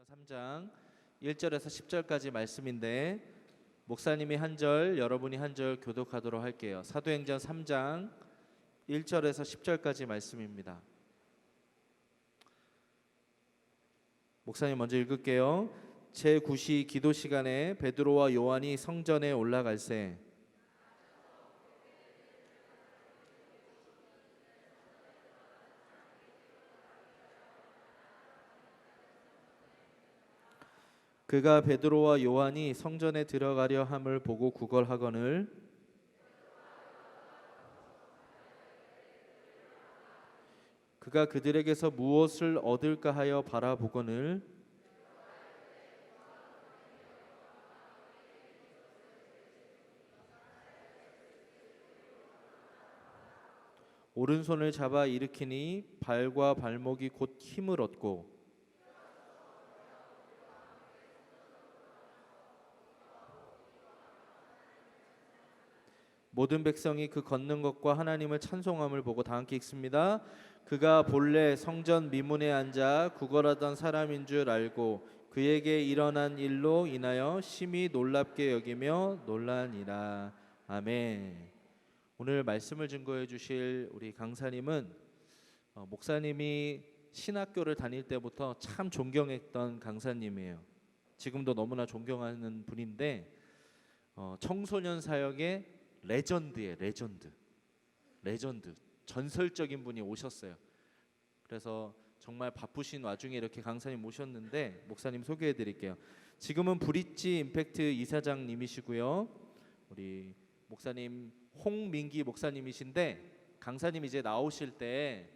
3장 1절에서 10절까지 말씀인데 목사님이 한 절, 여러분이 한 절 교독하도록 할게요. 사도행전 3장 1절에서 10절까지 말씀입니다. 목사님 먼저 읽을게요. 제9시 기도 시간에 베드로와 요한이 성전에 올라갈새 그가 베드로와 요한이 성전에 들어가려 함을 보고 구걸하거늘 그가 그들에게서 무엇을 얻을까 하여 바라보거늘 오른손을 잡아 일으키니 발과 발목이 곧 힘을 얻고 모든 백성이 그 걷는 것과 하나님을 찬송함을 보고 다 함께 읽습니다. 그가 본래 성전 미문에 앉아 구걸하던 사람인 줄 알고 그에게 일어난 일로 인하여 심히 놀랍게 여기며 놀라니라. 아멘. 오늘 말씀을 증거해 주실 우리 강사님은 목사님이 신학교를 다닐 때부터 참 존경했던 강사님이에요. 지금도 너무나 존경하는 분인데 청소년 사역의 레전드예요. 레전드 전설적인 분이 오셨어요. 그래서 정말 바쁘신 와중에 이렇게 강사님 모셨는데 목사님 소개해 드릴게요. 지금은 브릿지 임팩트 이사장님이시고요. 우리 목사님 홍민기 목사님이신데 강사님 이제 나오실 때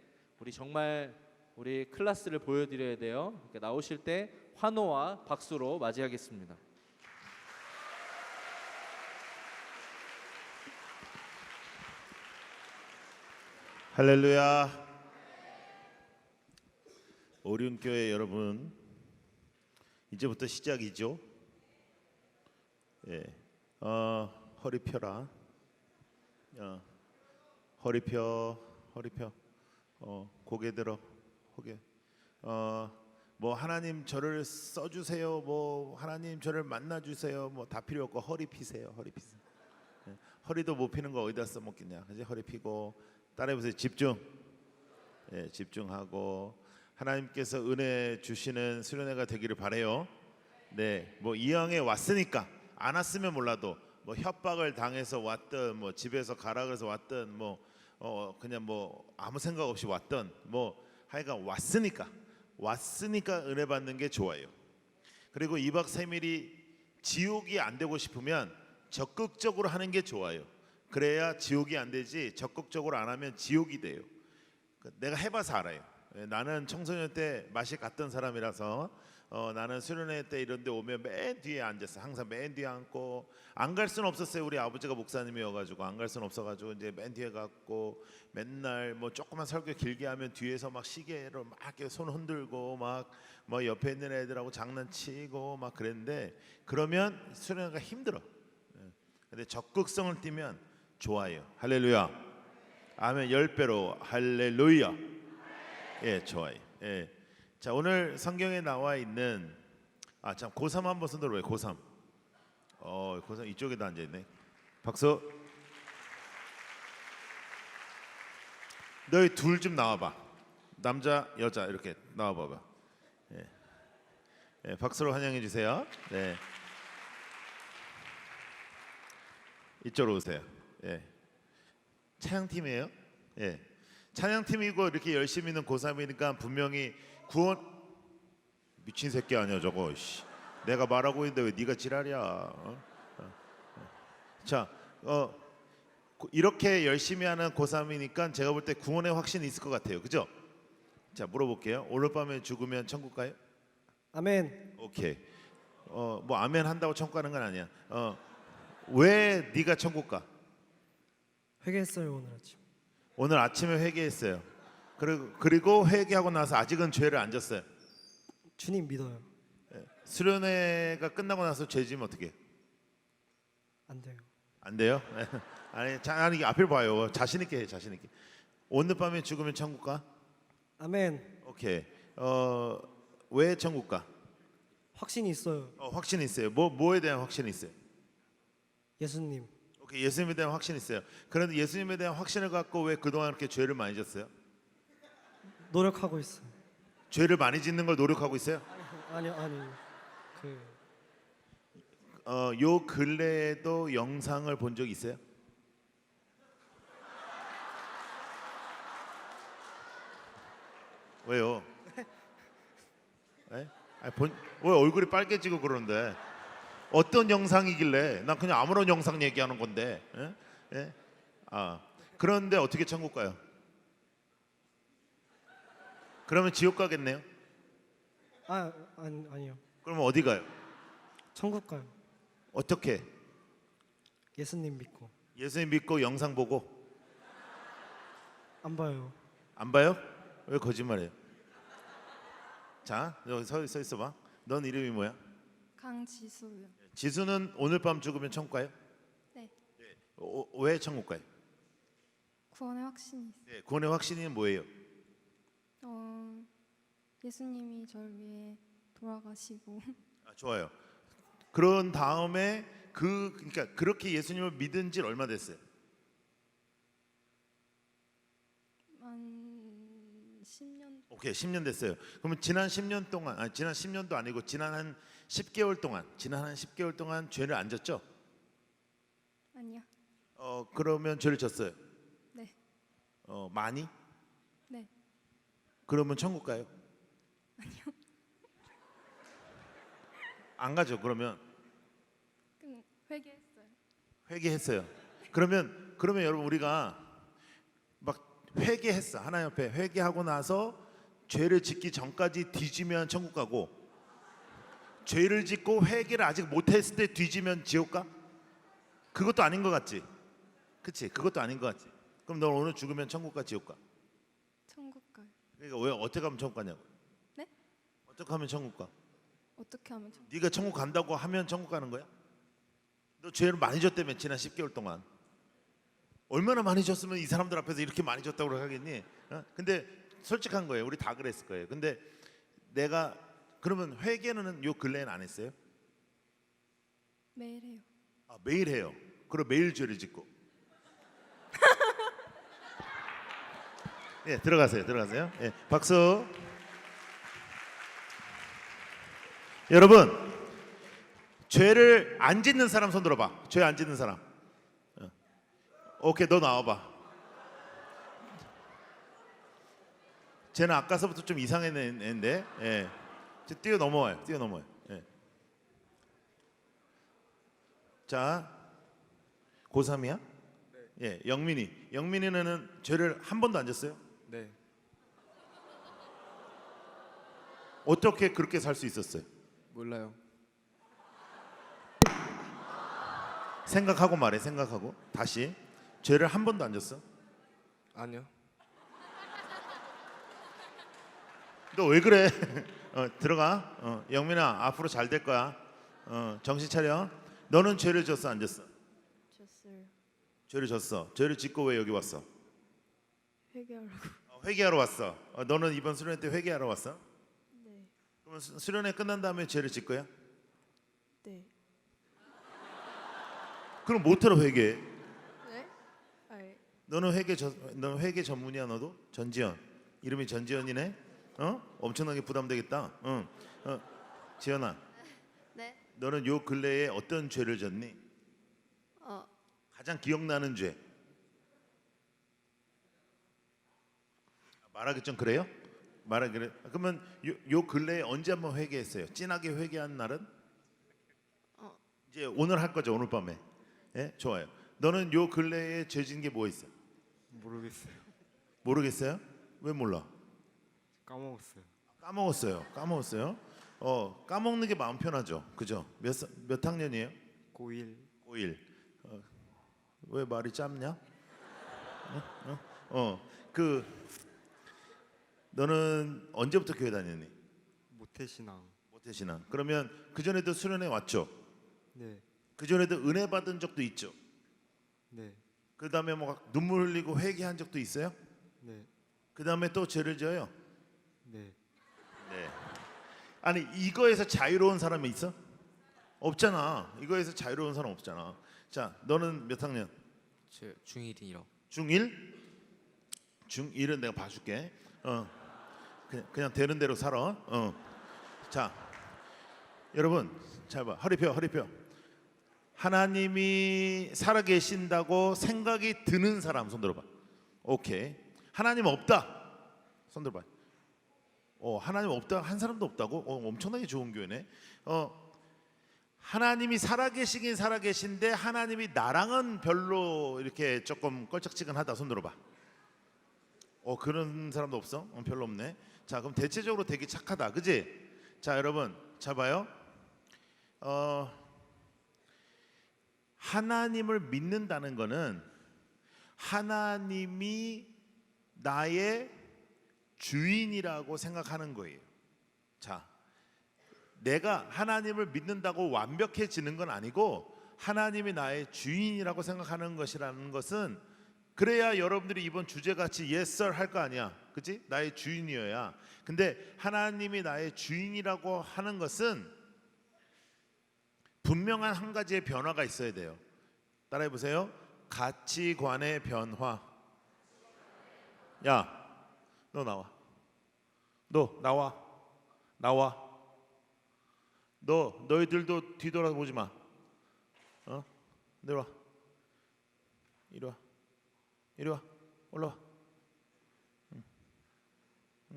우리 클래스를 보여드려야 돼요. 나오실 때 환호와 박수로 맞이하겠습니다. 할렐루야. 오륜교회 여러분, 이제부터 시작이죠. 예, 허리 펴라. 허리 펴. 고개 들어. 고개. 뭐 하나님 저를 써주세요. 뭐 하나님 저를 만나주세요. 뭐 다 필요 없고 허리 피세요. 허리 피세요. 예, 허리도 못 피는 거 어디다 써먹겠냐. 그지? 허리 피고. 따라해보세요. 집중. 예, 집중하고 하나님께서 은혜 주시는 수련회가 되기를 바래요. 네, 뭐 이왕에 왔으니까 안 왔으면 몰라도 뭐 협박을 당해서 왔든 뭐 집에서 가라 그래서 왔든 뭐 그냥 뭐 아무 생각 없이 왔든 뭐 하여간 왔으니까 은혜 받는 게 좋아요. 그리고 2박 3일이 지옥이 안 되고 싶으면 적극적으로 하는 게 좋아요. 그래야 지옥이 안 되지 적극적으로 안 하면 지옥이 돼요. 내가 해봐서 알아요. 나는 청소년 때 맛이 갔던 사람이라서 나는 수련회 때 이런 데 오면 맨 뒤에 앉았어. 항상 맨 뒤에 앉고 안 갈 수는 없었어요. 우리 아버지가 목사님이어가지고 안 갈 수는 없어가지고 이제 맨 뒤에 갔고 맨날 뭐 조그만 설교 길게 하면 뒤에서 막 시계로 막 이렇게 손 흔들고 막 뭐 옆에 있는 애들하고 장난치고 막 그랬는데 그러면 수련회가 힘들어. 근데 적극성을 띠면 좋아요. 할렐루야. 아멘. 10배로 할렐루야. 예, 좋아요. 예. 자, 오늘 성경에 나와 있는 참 고3 한번 손들어 봐요. 고3. 고3 이쪽에도 앉아 있네. 박수. 너희 둘 좀 나와 봐. 남자, 여자 이렇게 나와 봐봐. 예. 예, 박수로 환영해 주세요. 네. 이쪽으로 오세요. 예. 찬양팀이에요. 예. 찬양팀이고 이렇게 열심히 있는 고3이니까 분명히 구원 미친 새끼 아니야 저거. 내가 말하고 있는데 왜 네가 지랄이야. 자, 이렇게 열심히 하는 고3이니까 제가 볼 때 구원의 확신이 있을 것 같아요. 그죠? 자, 물어볼게요. 오늘 밤에 죽으면 천국 가요? 아멘. 오케이. 뭐 아멘 한다고 천국 가는 건 아니야. 왜 네가 천국 가? 회개했어요 오늘 아침. 오늘 아침에 회개했어요. 그리고 회개하고 나서 아직은 죄를 안 졌어요. 주님 믿어요. 수련회가 끝나고 나서 죄 지면 어떻게? 안 돼요. 안 돼요? 아니 앞을 봐요. 자신 있게 해. 자신 있게. 오늘 밤에 죽으면 천국 가? 아멘. 오케이. 왜 천국 가? 확신이 있어요. 확신이 있어요. 뭐에 대한 확신이 있어요? 예수님. 오케이, 예수님에 대한 확신이 있어요. 그런데 예수님에 대한 확신을 갖고 왜 그동안 그렇게 죄를 많이 졌어요? 노력하고 있어요. 죄를 많이 짓는 걸 노력하고 있어요? 아니. 그 요 근래에도 영상을 본 적 있어요? 왜요? 에? 왜 얼굴이 빨개지고 그러는데? 어떤 영상이길래? 난 그냥 아무런 영상 얘기하는 건데. 에? 에? 그런데 어떻게 천국 가요? 그러면 지옥 가겠네요? 아니요. 그러면 어디 가요? 천국 가요. 어떻게? 예수님 믿고. 예수님 믿고 영상 보고 안 봐요. 안 봐요? 왜 거짓말해요? 자, 여기 서 있어봐. 넌 이름이 뭐야? 강지수요. 지수는 오늘 밤 죽으면 천국 가요? 네. 왜 천국 가요? 구원의 확신이 있어요. 네, 구원의 확신이 뭐예요? 예수님이 저를 위해 돌아가시고 좋아요. 그런 다음에 그러니까 그렇게 예수님을 믿은 지 얼마 됐어요? 한 10년. 오케이, 10년 됐어요. 그러면 지난 10년 동안, 지난 10년도 아니고 지난 한 10개월 동안 죄를 안 졌죠? 아니요. 그러면 죄를 졌어요. 네. 많이? 네. 그러면 천국 가요? 아니요. 안 가죠. 그러면 회개했어요. 회개했어요. 그러면 여러분 우리가 막 회개했어. 하나님 앞에 회개하고 나서 죄를 짓기 전까지 뒤지면 천국 가고, 죄를 짓고 회개를 아직 못했을 때 뒤지면 지옥 가? 그것도 아닌 것 같지? 그치? 그것도 아닌 것 같지? 그럼 너 오늘 죽으면 천국 가 지옥 가? 천국 가요. 그러니까 왜 어떻게 하면 천국 가냐고? 네? 어떻게 하면 천국 가? 어떻게 하면 천국? 네가 천국 간다고 하면 천국 가는 거야? 너 죄를 많이 졌다며 지난 10개월 동안. 얼마나 많이 졌으면 이 사람들 앞에서 이렇게 많이 졌다고 하겠니? 근데 솔직한 거예요. 우리 다 그랬을 거예요. 근데 내가 그러면 회개는 요 근래엔 안 했어요? 매일 해요. 매일 해요. 그럼 매일 죄를 짓고. 네, 들어가세요. 네, 박수. 여러분, 죄를 안 짓는 사람 손 들어봐. 죄 안 짓는 사람. 오케이, 너 나와봐. 쟤는 아까서부터 좀 이상했는데, 예, 뛰어넘어요. 예. 자, 고3이야? 예, 영민이는 죄를 한 번도 안 졌어요? 네. 어떻게 그렇게 살 수 있었어요? 몰라요. 생각하고 말해. 다시. 죄를 한 번도 안 졌어? 아니요. 너 왜 그래? 들어가. 영민아, 앞으로 잘 될 거야. 정신 차려. 너는 죄를 졌어, 안 졌어? 줬어요. 죄를 졌어. 죄를 짓고 왜 여기 왔어? 회개하라고. 회개하러 왔어. 너는 이번 수련회 때 회개하러 왔어? 네. 그러면 수련회 끝난 다음에 죄를 짓 거야? 네. 그럼 못하러 회개해. 네? 너는 회개 전문이야. 너도? 전지현. 이름이 전지현이네. 엄청나게 부담되겠다. 응. 지현아, 네. 너는 요 근래에 어떤 죄를 졌니? 가장 기억나는 죄. 말하기 좀 그래요? 말하기 그래. 그러면 요 근래에 언제 한번 회개했어요? 진하게 회개한 날은? 이제 오늘 할 거죠. 오늘 밤에. 예? 좋아요. 너는 요 근래에 죄 진 게 뭐 있어? 모르겠어요. 모르겠어요? 왜 몰라? 까먹었어요. 까먹었어요. 까먹는 게 마음 편하죠. 그죠? 몇 학년이에요? 고1. 고1. 왜 말이 짧냐? 너는 언제부터 교회 다녔니? 모태신앙. 모태신앙. 그러면 그 전에도 수련회 왔죠? 네. 그 전에도 은혜 받은 적도 있죠? 네. 그 다음에 뭐 눈물 흘리고 회개한 적도 있어요? 네. 그 다음에 또 죄를 져요? 네. 네. 아니 이거에서 자유로운 사람이 있어? 없잖아. 이거에서 자유로운 사람 없잖아. 자, 너는 몇 학년? 저 중1이요. 중1? 중1은 내가 봐줄게. 그냥 되는 대로 살아. 자, 여러분 잘 봐. 허리 펴, 허리 펴. 하나님이 살아계신다고 생각이 드는 사람 손 들어봐. 오케이. 하나님 없다. 손 들어봐. 하나님 없다 한 사람도 없다고? 엄청나게 좋은 교회네. 하나님이 살아계시긴 살아계신데 하나님이 나랑은 별로 이렇게 조금 껄쩍지근하다. 손 들어봐. 그런 사람도 없어? 별로 없네. 자, 그럼 대체적으로 되게 착하다, 그지? 자, 여러분 잘 봐요. 하나님을 믿는다는 거는 하나님이 나의 주인이라고 생각하는 거예요. 자, 내가 하나님을 믿는다고 완벽해지는 건 아니고 하나님이 나의 주인이라고 생각하는 것이라는 것은, 그래야 여러분들이 이번 주제같이 yes sir 할 거 아니야, 그치? 나의 주인이어야. 근데 하나님이 나의 주인이라고 하는 것은 분명한 한 가지의 변화가 있어야 돼요. 따라해 보세요. 가치관의 변화. 야, 너 나와. 너 나와. 나와. 너희들도 뒤돌아보지 마. 내려와. 이리 와. 이리 와. 올라와.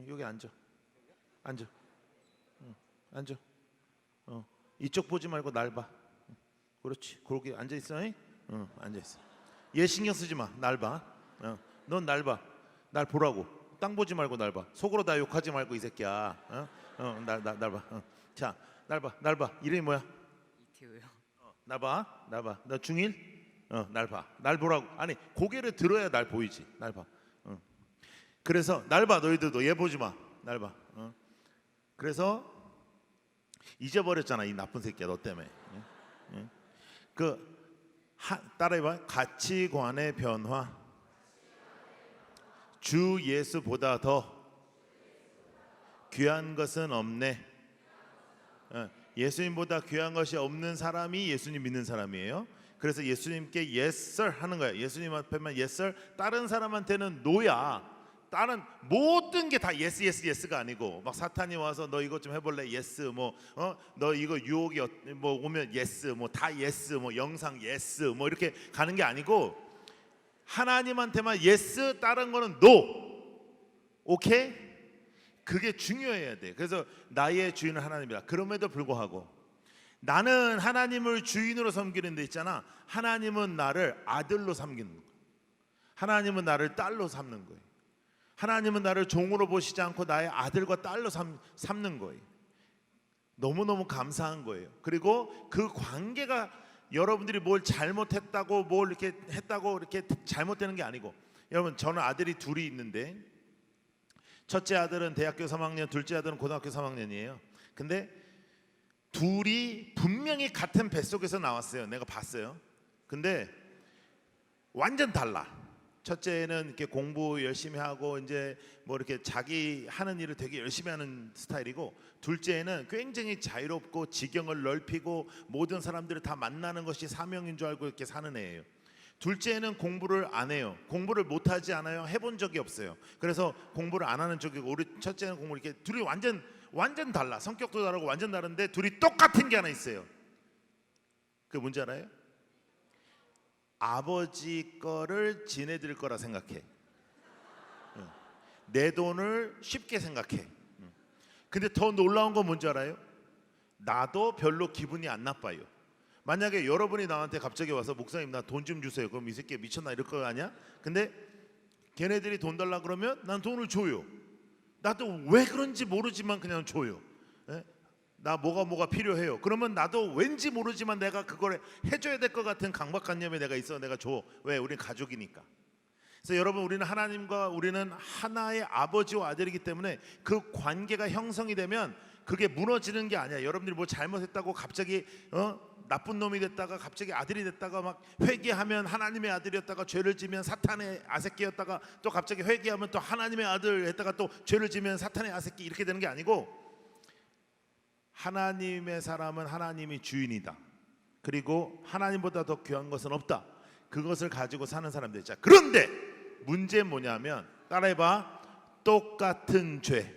여기 앉아. 앉아. 앉아. 이쪽 보지 말고 날 봐. 그렇지. 그렇게 앉아 있어. 앉아 있어. 얘 신경 쓰지 마. 날 봐. 넌 날 봐. 날 보라고. 땅 보지 말고 날 봐. 속으로 나 욕하지 말고 이 새끼야. 날 봐. 자, 날 봐. 날 봐. 이름이 뭐야? 이태우요. 날 봐. 날 봐. 너 중1? 날 봐. 날 보라고. 아니, 고개를 들어야 날 보이지. 날 봐. 그래서 날 봐. 너희들도 얘 보지 마. 날 봐. 그래서 잊어버렸잖아, 이 나쁜 새끼야, 너 때문에. 따라해봐. 가치관의 변화. 주 예수보다 더 귀한 것은 없네. 예수님보다 귀한 것이 없는 사람이 예수님 믿는 사람이에요. 그래서 예수님께 yes sir 하는 거야. 예수님 앞에만 yes sir. 다른 사람한테는 no야. 다른 모든 게 다 yes yes yes가 아니고, 막 사탄이 와서 너 이것 좀 해볼래? yes. 너 이거 유혹이 오면 yes. 다 yes. 영상 yes. 이렇게 가는 게 아니고 하나님한테만 yes, 다른 거는 no. 오케이? 그게 중요해야 돼. 그래서 나의 주인은 하나님이다. 그럼에도 불구하고 나는 하나님을 주인으로 섬기는 데 있잖아. 하나님은 나를 아들로 섬기는 거야. 하나님은 나를 딸로 삼는 거예요. 하나님은 나를 종으로 보시지 않고 나의 아들과 딸로 삼는 거예요. 너무너무 감사한 거예요. 그리고 그 관계가 여러분들이 뭘 잘못했다고 뭘 이렇게 했다고 이렇게 잘못되는 게 아니고, 여러분 저는 아들이 둘이 있는데 첫째 아들은 대학교 3학년, 둘째 아들은 고등학교 3학년이에요. 근데 둘이 분명히 같은 뱃속에서 나왔어요. 내가 봤어요. 근데 완전 달라. 첫째는 이렇게 공부 열심히 하고 이제 이렇게 자기 하는 일을 되게 열심히 하는 스타일이고, 둘째는 굉장히 자유롭고 지경을 넓히고 모든 사람들을 다 만나는 것이 사명인 줄 알고 이렇게 사는 애예요. 둘째는 공부를 안 해요. 공부를 못 하지 않아요. 해본 적이 없어요. 그래서 공부를 안 하는 쪽이고, 우리 첫째는 공부를 이렇게, 둘이 완전 달라. 성격도 다르고 완전 다른데 둘이 똑같은 게 하나 있어요. 그게 뭔지 알아요? 아버지 거를 지네들 거라 생각해. 내 돈을 쉽게 생각해. 근데 더 놀라운 건 뭔지 알아요? 나도 별로 기분이 안 나빠요. 만약에 여러분이 나한테 갑자기 와서 목사님 나 돈 좀 주세요. 그럼 이 새끼 미쳤나 이럴 거 아니야? 근데 걔네들이 돈 달라 그러면 난 돈을 줘요. 나도 왜 그런지 모르지만 그냥 줘요. 나 뭐가 필요해요. 그러면 나도 왠지 모르지만 내가 그걸 해줘야 될 것 같은 강박관념에 내가 있어. 내가 줘. 왜? 우린 가족이니까. 그래서 여러분, 우리는 하나님과 우리는 하나의 아버지와 아들이기 때문에 그 관계가 형성이 되면 그게 무너지는 게 아니야. 여러분들이 뭐 잘못했다고 갑자기 나쁜 놈이 됐다가 갑자기 아들이 됐다가 막 회개하면 하나님의 아들이었다가 죄를 지면 사탄의 아새끼였다가 또 갑자기 회개하면 또 하나님의 아들 했다가 또 죄를 지면 사탄의 아새끼, 이렇게 되는 게 아니고, 하나님의 사람은 하나님이 주인이다. 그리고 하나님보다 더 귀한 것은 없다. 그것을 가지고 사는 사람들. 자, 그런데 문제는 뭐냐면 따라해봐. 똑같은 죄,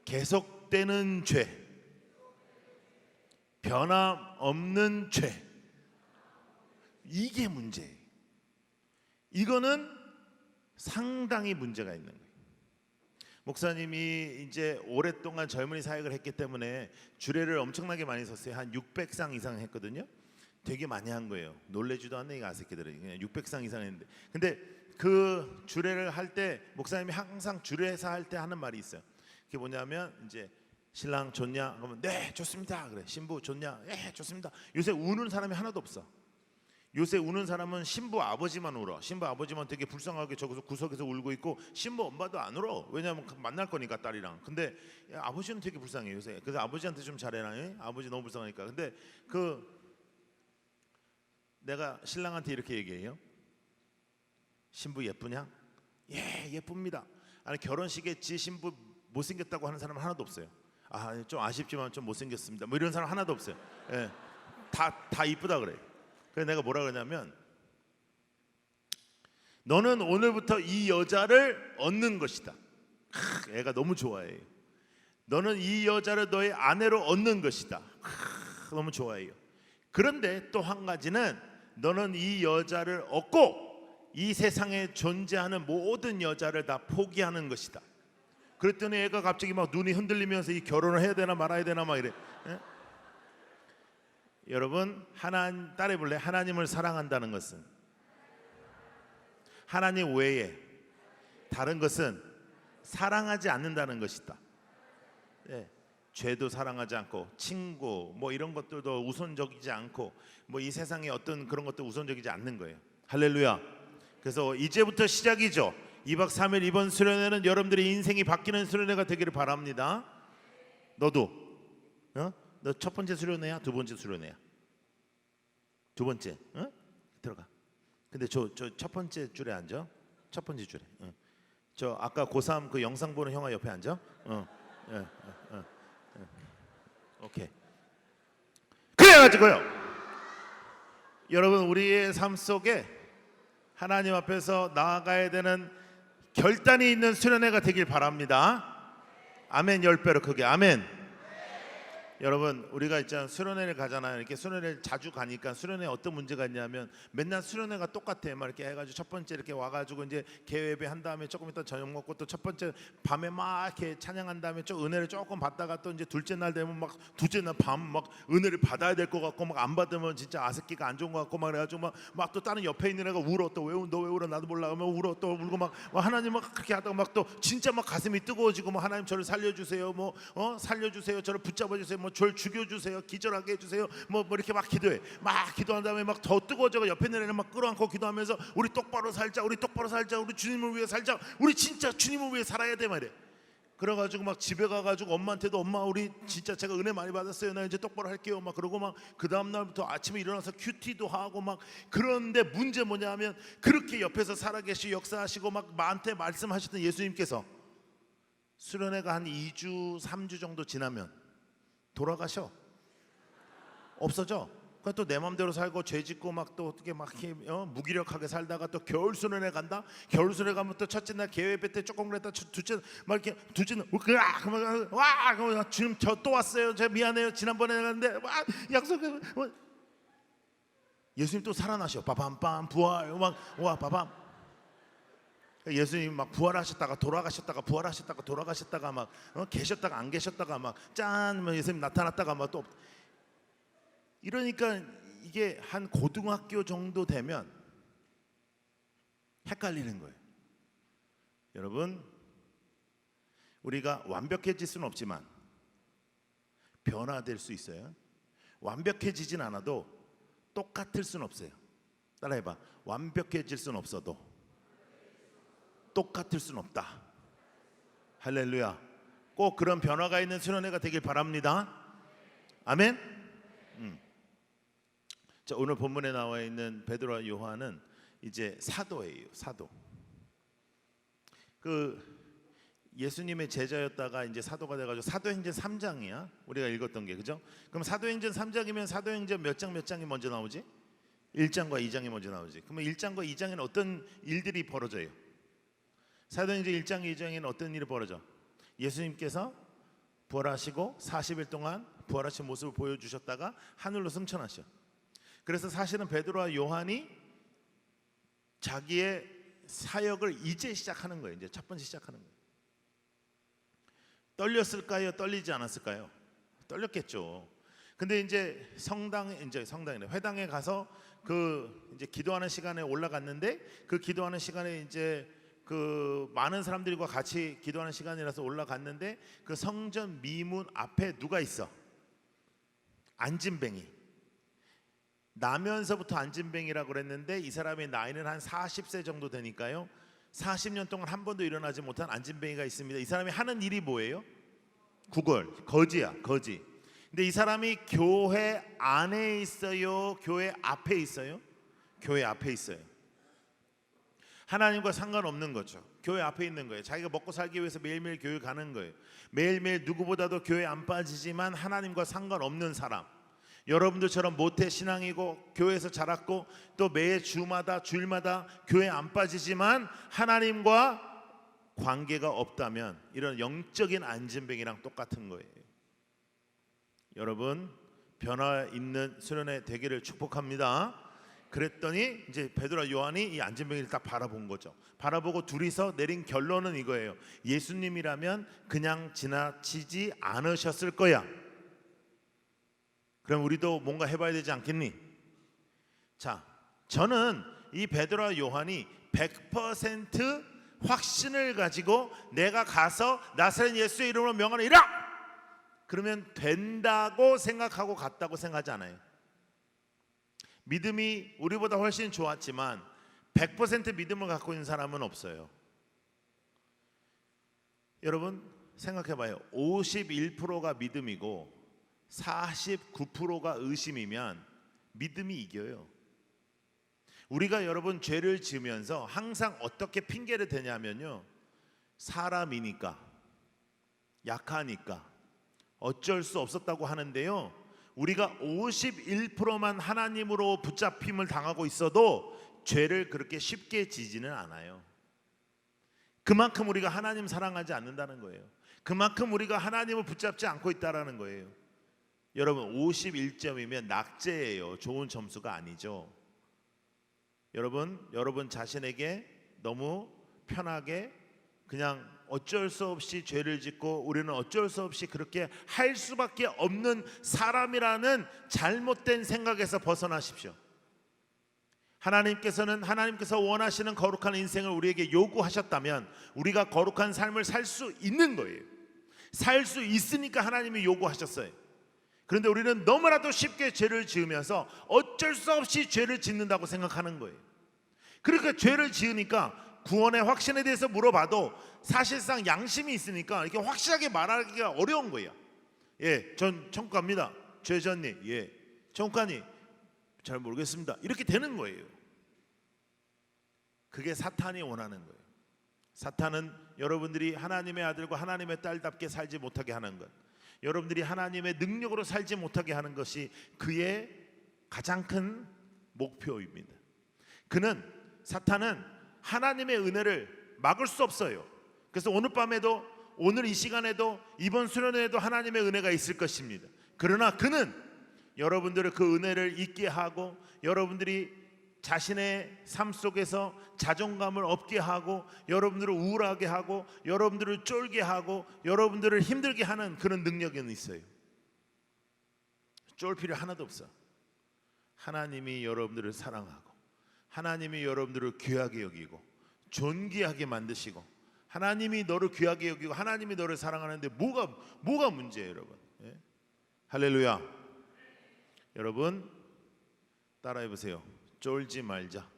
계속되는 죄, 변함없는 죄, 이게 문제예요. 이거는 상당히 문제가 있는 거예요. 목사님이 이제 오랫동안 젊은이 사역을 했기 때문에 주례를 엄청나게 많이 썼어요. 한 600상 이상 했거든요. 되게 많이 한 거예요. 놀래지도 않네 이 아새끼들이. 그냥 600상 이상 했는데, 근데 그 주례를 할 때 목사님이 항상 주례사 할 때 하는 말이 있어요. 그게 뭐냐면 이제 신랑 좋냐? 그러면 네 좋습니다. 그래. 신부 좋냐? 예 좋습니다. 요새 우는 사람이 하나도 없어. 요새 우는 사람은 신부 아버지만 울어. 신부 아버지만 되게 불쌍하게 저기서 구석에서 울고 있고 신부 엄마도 안 울어. 왜냐하면 만날 거니까 딸이랑. 근데 아버지는 되게 불쌍해 요새. 그래서 아버지한테 좀 잘해라. 아버지 너무 불쌍하니까. 근데 내가 신랑한테 이렇게 얘기해요. 신부 예쁘냐? 예 예쁩니다. 아니 결혼식에 지 신부 못생겼다고 하는 사람은 하나도 없어요. 아 좀 아쉽지만 좀 못생겼습니다. 뭐 이런 사람 하나도 없어요. 예, 다 이쁘다 그래. 그래서 내가 뭐라 그러냐면 너는 오늘부터 이 여자를 얻는 것이다. 애가 너무 좋아해요. 너는 이 여자를 너의 아내로 얻는 것이다. 너무 좋아해요. 그런데 또 한 가지는 너는 이 여자를 얻고 이 세상에 존재하는 모든 여자를 다 포기하는 것이다. 그랬더니 애가 갑자기 막 눈이 흔들리면서 이 결혼을 해야 되나 말아야 되나 막 이래. 예? 여러분 따라해볼래? 하나님을 사랑한다는 것은 하나님 외에 다른 것은 사랑하지 않는다는 것이다. 예. 죄도 사랑하지 않고 친구 뭐 이런 것들도 우선적이지 않고 뭐 이 세상에 어떤 그런 것도 우선적이지 않는 거예요. 할렐루야. 그래서 이제부터 시작이죠. 2박 3일 이번 수련회는 여러분들의 인생이 바뀌는 수련회가 되기를 바랍니다. 너도 너 첫 번째 수련회야? 두 번째 수련회야? 두 번째. 들어가. 근데 저 첫 번째 줄에 앉아. 첫 번째 줄에. 저 아까 고3 그 영상 보는 형아 옆에 앉아. 오케이. 그래가지고요. 여러분 우리의 삶 속에 하나님 앞에서 나아가야 되는 결단이 있는 수련회가 되길 바랍니다. 아멘 10배로 크게 아멘. 여러분 우리가 있잖아 수련회를 가잖아요. 이렇게 수련회를 자주 가니까 수련회에 어떤 문제가 있냐면 맨날 수련회가 똑같아. 막 이렇게 해가지고 첫 번째 이렇게 와가지고 이제 개회배 한 다음에 조금 이따 저녁 먹고 또 첫 번째 밤에 막 이렇게 찬양한 다음에 좀 은혜를 조금 받다가 또 이제 둘째 날 되면 막 둘째 날 밤 막 은혜를 받아야 될 것 같고 막 안 받으면 진짜 아스키가 안 좋은 것 같고 막 그래가지고 막 또 다른 옆에 있는 애가 울어. 또 왜 너 왜 울어? 나도 몰라. 막 울어. 또 울고 막 하나님 막 그렇게 하다가 막 또 진짜 막 가슴이 뜨거워지고 뭐 하나님 저를 살려주세요. 뭐 살려주세요. 저를 붙잡아주세요. 뭐 저를 죽여주세요. 기절하게 해주세요. 뭐 이렇게 막 기도해. 막 기도한 다음에 막 더 뜨거워져. 옆에 있는 애는 막 끌어안고 기도하면서 우리 똑바로 살자. 우리 똑바로 살자. 우리 주님을 위해 살자. 우리 진짜 주님을 위해 살아야 돼 말이야. 그래가지고 막 집에 가가지고 엄마한테도 엄마 우리 진짜 제가 은혜 많이 받았어요. 나 이제 똑바로 할게요. 막 그러고 막 그 다음 날부터 아침에 일어나서 큐티도 하고 막 그런데 문제 뭐냐면 그렇게 옆에서 살아계시고 역사하시고 막 나한테 말씀하셨던 예수님께서 수련회가 한 2주 3주 정도 지나면 돌아가셔. 없어져. 그러니까 또 내 맘대로 살고 죄 짓고 막 또 어떻게 막 무기력하게 살다가 또 겨울 수련회 간다. 겨울 수련회 가면 또 첫째 날 계획 때 조금 그랬다. 둘째 막 이렇게 둘째 날 와 그러면 주님 저 또 왔어요. 제가 미안해요. 지난번에 갔는데 와 약속 예수님 또 살아나셔. 빠밤빰 부활 막와 빠밤. 예수님 막 부활하셨다가 돌아가셨다가 부활하셨다가 돌아가셨다가 막 계셨다가 안 계셨다가 막 짠 예수님 나타났다가 막 또 이러니까 이게 한 고등학교 정도 되면 헷갈리는 거예요. 여러분 우리가 완벽해질 수는 없지만 변화될 수 있어요. 완벽해지진 않아도 똑같을 수는 없어요. 따라해봐. 완벽해질 수는 없어도 똑같을 수는 없다. 할렐루야. 꼭 그런 변화가 있는 수련회가 되길 바랍니다. 아멘. 자, 오늘 본문에 나와 있는 베드로와 요한은 이제 사도예요. 사도. 그 예수님의 제자였다가 이제 사도가 돼가지고 사도행전 3장이야. 우리가 읽었던 게, 그죠? 그럼 사도행전 3장이면 사도행전 몇 장이 먼저 나오지? 1장과 2장이 먼저 나오지. 그러면 1장과 2장에는 어떤 일들이 벌어져요? 사도행전 1장, 2장에는 어떤 일이 벌어져? 예수님께서 부활하시고 40일 동안 부활하신 모습을 보여주셨다가 하늘로 승천하셔. 그래서 사실은 베드로와 요한이 자기의 사역을 이제 시작하는 거예요. 이제 첫 번째 시작하는 거예요. 떨렸을까요? 떨리지 않았을까요? 떨렸겠죠. 근데 이제 성당이네, 회당에 가서 그 이제 기도하는 시간에 올라갔는데, 그 기도하는 시간에 이제 그 많은 사람들과 같이 기도하는 시간이라서 올라갔는데, 그 성전 미문 앞에 누가 있어? 안진뱅이. 나면서부터 안진뱅이라고 그랬는데, 이 사람의 나이는 한 40세 정도 되니까요, 40년 동안 한 번도 일어나지 못한 안진뱅이가 있습니다. 이 사람이 하는 일이 뭐예요? 거지야, 거지. 근데 이 사람이 교회 안에 있어요? 교회 앞에 있어요? 교회 앞에 있어요. 하나님과 상관없는 거죠. 교회 앞에 있는 거예요. 자기가 먹고 살기 위해서 매일매일 교회 가는 거예요. 매일매일 누구보다도 교회 안 빠지지만 하나님과 상관없는 사람. 여러분들처럼 모태 신앙이고 교회에서 자랐고 또 매 주마다 주일마다 교회 안 빠지지만 하나님과 관계가 없다면 이런 영적인 안진뱅이랑 똑같은 거예요. 여러분, 변화 있는 수련회 되기를 축복합니다. 그랬더니 이제 베드로와 요한이 이 안진뱅이를 딱 바라본 거죠. 바라보고 둘이서 내린 결론은 이거예요. 예수님이라면 그냥 지나치지 않으셨을 거야. 그럼 우리도 뭔가 해봐야 되지 않겠니? 자, 저는 이 베드로와 요한이 100% 확신을 가지고 내가 가서 나사렛 예수의 이름으로 명하노라 그러면 된다고 생각하고 갔다고 생각하지 않아요. 믿음이 우리보다 훨씬 좋았지만 100% 믿음을 갖고 있는 사람은 없어요. 여러분 생각해봐요. 51%가 믿음이고 49%가 의심이면 믿음이 이겨요. 우리가 여러분 죄를 지으면서 항상 어떻게 핑계를 대냐면요, 사람이니까, 약하니까, 어쩔 수 없었다고 하는데요, 우리가 51%만 하나님으로 붙잡힘을 당하고 있어도 죄를 그렇게 쉽게 지지는 않아요. 그만큼 우리가 하나님 사랑하지 않는다는 거예요. 그만큼 우리가 하나님을 붙잡지 않고 있다는 거예요. 여러분 51점이면 낙제예요. 좋은 점수가 아니죠. 여러분 자신에게 너무 편하게 그냥 어쩔 수 없이 죄를 짓고 우리는 어쩔 수 없이 그렇게 할 수밖에 없는 사람이라는 잘못된 생각에서 벗어나십시오. 하나님께서 원하시는 거룩한 인생을 우리에게 요구하셨다면 우리가 거룩한 삶을 살 수 있는 거예요. 살 수 있으니까 하나님이 요구하셨어요. 그런데 우리는 너무나도 쉽게 죄를 지으면서 어쩔 수 없이 죄를 짓는다고 생각하는 거예요. 그러니까 죄를 지으니까 구원의 확신에 대해서 물어봐도 사실상 양심이 있으니까 이렇게 확실하게 말하기가 어려운 거예요. 예, 전 천국 갑니다. 죄졌니? 예. 천국 가니? 잘 모르겠습니다. 이렇게 되는 거예요. 그게 사탄이 원하는 거예요. 사탄은 여러분들이 하나님의 아들과 하나님의 딸답게 살지 못하게 하는 것, 여러분들이 하나님의 능력으로 살지 못하게 하는 것이 그의 가장 큰 목표입니다. 사탄은 하나님의 은혜를 막을 수 없어요. 그래서 오늘 밤에도, 오늘 이 시간에도, 이번 수련회에도 하나님의 은혜가 있을 것입니다. 그러나 그는 여러분들을 그 은혜를 잊게 하고, 여러분들이 자신의 삶 속에서 자존감을 없게 하고, 여러분들을 우울하게 하고, 여러분들을 쫄게 하고, 여러분들을 힘들게 하는 그런 능력은 있어요. 쫄 필요 하나도 없어. 하나님이 여러분들을 사랑하고, 하나님이 여러분들을 귀하게 여기고 존귀하게 만드시고, 하나님이 너를 귀하게 여기고 하나님이 너를 사랑하는데 뭐가 문제예요, 여러분? 예? 할렐루야. 여러분 따라해 보세요. 쫄지 말자.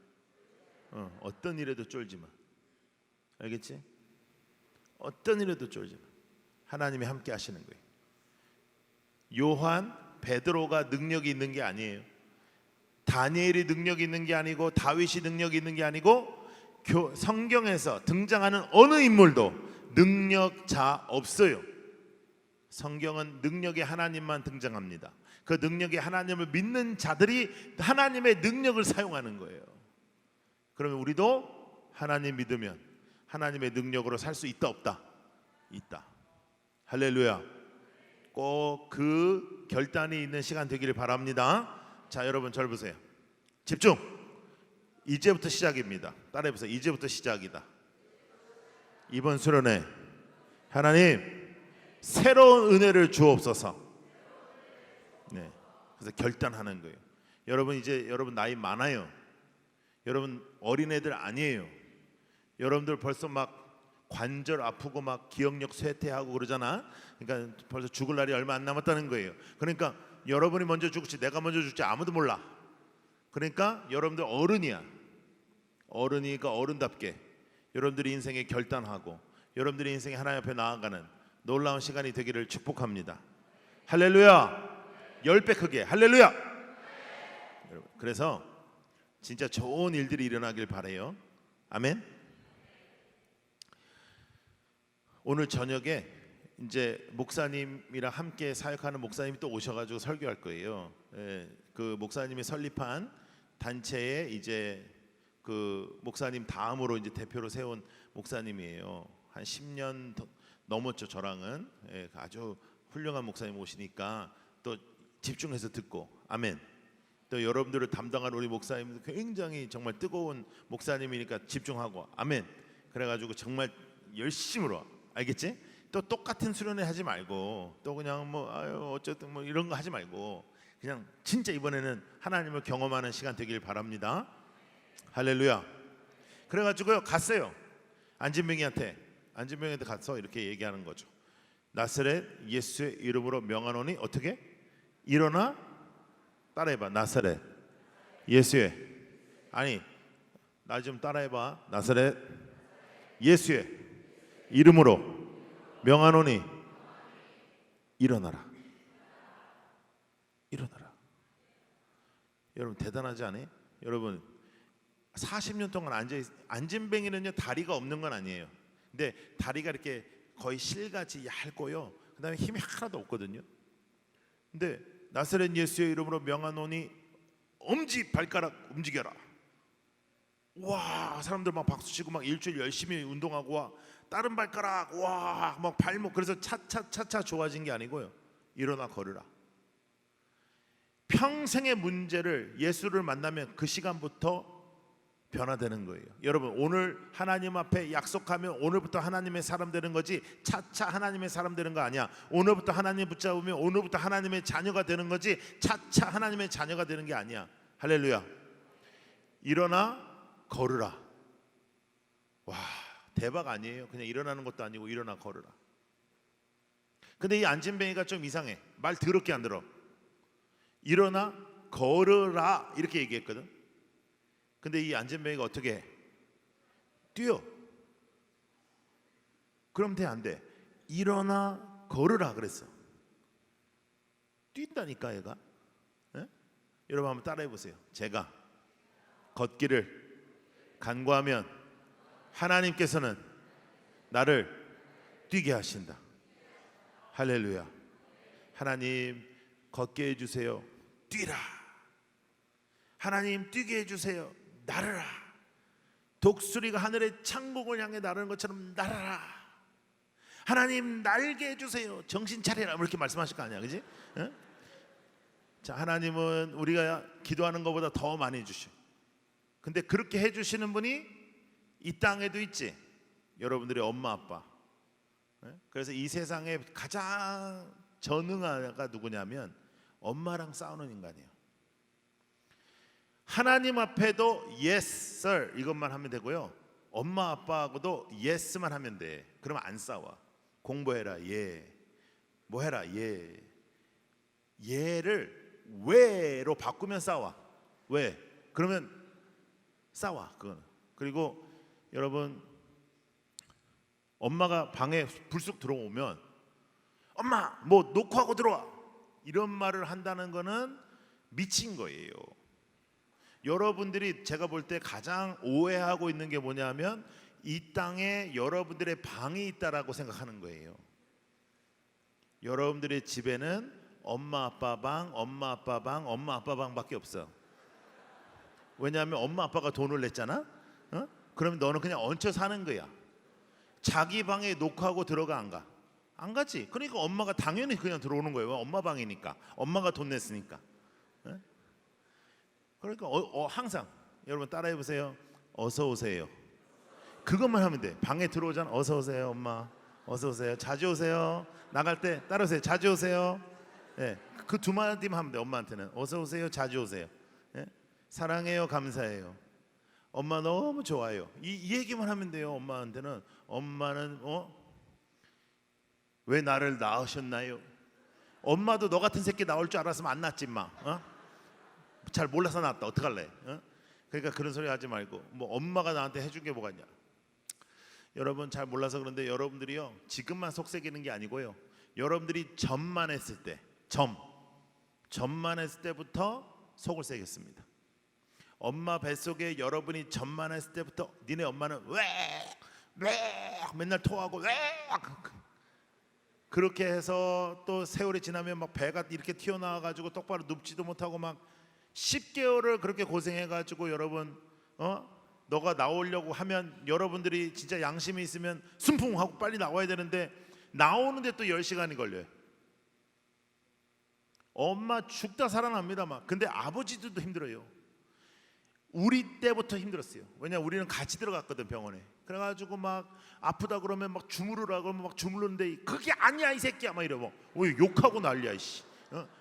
어떤 일에도 쫄지 마. 알겠지? 어떤 일에도 쫄지 마. 하나님이 함께 하시는 거예요. 요한, 베드로가 능력이 있는 게 아니에요. 다니엘이 능력이 있는 게 아니고, 다윗이 능력이 있는 게 아니고, 성경에서 등장하는 어느 인물도 능력자 없어요. 성경은 능력의 하나님만 등장합니다. 그 능력의 하나님을 믿는 자들이 하나님의 능력을 사용하는 거예요. 그러면 우리도 하나님 믿으면 하나님의 능력으로 살 수 있다 없다? 있다. 할렐루야. 꼭 그 결단이 있는 시간 되기를 바랍니다. 자, 여러분 저를 보세요. 집중. 이제부터 시작입니다. 따라해보세요. 이제부터 시작이다. 이번 수련회 하나님 새로운 은혜를 주옵소서. 네, 그래서 결단하는 거예요. 여러분 이제 여러분 나이 많아요. 여러분 어린애들 아니에요. 여러분들 벌써 막 관절 아프고 막 기억력 쇠퇴하고 그러잖아. 그러니까 벌써 죽을 날이 얼마 안 남았다는 거예요. 그러니까 여러분이 먼저 죽을지 내가 먼저 죽을지 아무도 몰라. 그러니까 여러분들 어른이야. 어른이니까 어른답게 여러분들이 인생에 결단하고 여러분들이 인생에 하나님 앞에 나아가는 놀라운 시간이 되기를 축복합니다. 할렐루야. 10배 크게 할렐루야. 여러분, 그래서 진짜 좋은 일들이 일어나길 바라요. 아멘. 오늘 저녁에 이제 목사님이랑 함께 사역하는 목사님이 또 오셔가지고 설교할 거예요. 예, 그 목사님이 설립한 단체에 이제 그 목사님 다음으로 이제 대표로 세운 목사님이에요. 한 10년 넘었죠. 저랑은. 예, 아주 훌륭한 목사님 오시니까 또 집중해서 듣고 아멘. 또 여러분들을 담당하는 우리 목사님도 굉장히 정말 뜨거운 목사님이니까 집중하고 아멘. 그래가지고 정말 열심으로 알겠지? 또 똑같은 수련회 하지 말고 또 그냥 뭐 아유 어쨌든 뭐 이런 거 하지 말고 그냥 진짜 이번에는 하나님을 경험하는 시간 되길 바랍니다. 할렐루야. 그래가지고요 갔어요. 안진병이한테 가서 이렇게 얘기하는 거죠. 나사렛 예수의 이름으로 명하노니 어떻게? 일어나. 따라해봐. 나사렛 예수의 아니 나 좀 따라해봐. 나사렛 예수의 이름으로 명하노니 일어나라. 일어나라. 여러분 대단하지 않아요? 여러분 40년 동안 안진뱅이는요 다리가 없는 건 아니에요. 근데 다리가 이렇게 거의 실같이 얇고요. 그다음에 힘이 하나도 없거든요. 근데 나사렛 예수의 이름으로 명하노니 엄지 발가락 움직여라. 와 사람들 막 박수치고 막 일주일 열심히 운동하고 와 다른 발가락 와 막 발목 그래서 차차 좋아진 게 아니고요. 일어나 걸으라. 평생의 문제를 예수를 만나면 그 시간부터 변화되는 거예요. 여러분 오늘 하나님 앞에 약속하면 오늘부터 하나님의 사람 되는 거지 차차 하나님의 사람 되는 거 아니야. 오늘부터 하나님 붙잡으면 오늘부터 하나님의 자녀가 되는 거지 차차 하나님의 자녀가 되는 게 아니야. 할렐루야. 일어나 걸으라. 와 대박 아니에요? 그냥 일어나는 것도 아니고 일어나 걸으라. 근데 이 안진뱅이가 좀 이상해. 말 더럽게 안 들어. 일어나 걸으라 이렇게 얘기했거든. 근데 이 안진뱅이가 어떻게 해? 뛰어. 그럼 돼 안 돼? 일어나 걸으라 그랬어. 뛴다니까 얘가. 에? 여러분 한번 따라해 보세요. 제가 걷기를 간구하면 하나님께서는 나를 뛰게 하신다. 할렐루야. 하나님 걷게 해주세요. 뛰라. 하나님 뛰게 해주세요. 날아라. 독수리가 하늘의 창공을 향해 나르는 것처럼 날아라. 하나님 날게 해주세요. 정신 차리라. 이렇게 말씀하실 거 아니야, 그지? 응? 자, 하나님은 우리가 기도하는 것보다 더 많이 해주셔. 근데 그렇게 해주시는 분이 이 땅에도 있지. 여러분들의 엄마 아빠. 그래서 이 세상에 가장 전능아가 누구냐면 엄마랑 싸우는 인간이에요. 하나님 앞에도 yes sir 이것만 하면 되고요. 엄마 아빠하고도 yes만 하면 돼. 그러면 안 싸워. 공부해라 예. 뭐 해라 예. 예를 왜로 바꾸면 싸워. 왜? 그러면 싸워 그거는. 그리고 여러분 엄마가 방에 불쑥 들어오면 엄마 뭐 녹화하고 들어와 이런 말을 한다는 거는 미친 거예요. 여러분들이 제가 볼 때 가장 오해하고 있는 게 뭐냐면 이 땅에 여러분들의 방이 있다라고 생각하는 거예요. 여러분들의 집에는 엄마 아빠 방, 엄마 아빠 방, 엄마 아빠 방밖에 없어. 왜냐하면 엄마 아빠가 돈을 냈잖아. 그럼 너는 그냥 얹혀 사는 거야. 자기 방에 녹화하고 들어가 안 가? 안 가지. 그러니까 엄마가 당연히 그냥 들어오는 거예요. 엄마 방이니까. 엄마가 돈 냈으니까. 그러니까 항상 여러분 따라해 보세요. 어서 오세요. 그것만 하면 돼. 방에 들어오잖아. 어서 오세요, 엄마. 어서 오세요. 자주 오세요. 나갈 때 따라오세요. 자주 오세요. 예, 그 두 마디만 하면 돼. 엄마한테는 어서 오세요. 자주 오세요. 예? 사랑해요. 감사해요. 엄마 너무 좋아요. 이 얘기만 하면 돼요. 엄마한테는. 엄마는 왜 나를 낳으셨나요? 엄마도 너 같은 새끼 나올 줄 알았으면 안 낳지 마. 잘 몰라서 낳았다. 어떡할래? 그러니까 그런 소리 하지 말고 뭐 엄마가 나한테 해준 게 뭐가 있냐. 여러분 잘 몰라서 그런데 여러분들이요 지금만 속삭이는 게 아니고요. 여러분들이 점만 했을 때 점만 했을 때부터 속을 새겼습니다. 엄마 뱃속에 여러분이 점만 했을 때부터 니네 엄마는 왜 맨날 토하고 왜 그렇게 해서 또 세월이 지나면 막 배가 이렇게 튀어나와 가지고 똑바로 눕지도 못하고 막 10개월을 그렇게 고생해 가지고 여러분 너가 나오려고 하면 여러분들이 진짜 양심이 있으면 순풍하고 빨리 나와야 되는데 나오는데 또 10시간이 걸려요. 엄마 죽다 살아납니다 막. 근데 아버지들도 힘들어요. 우리 때부터 힘들었어요. 왜냐 우리는 같이 들어갔거든 병원에. 그래가지고 막 아프다 그러면 막 주무르라고 하면 막 주무르는데 그게 아니야 이 새끼야 막 이러고 욕하고 난리야 이씨.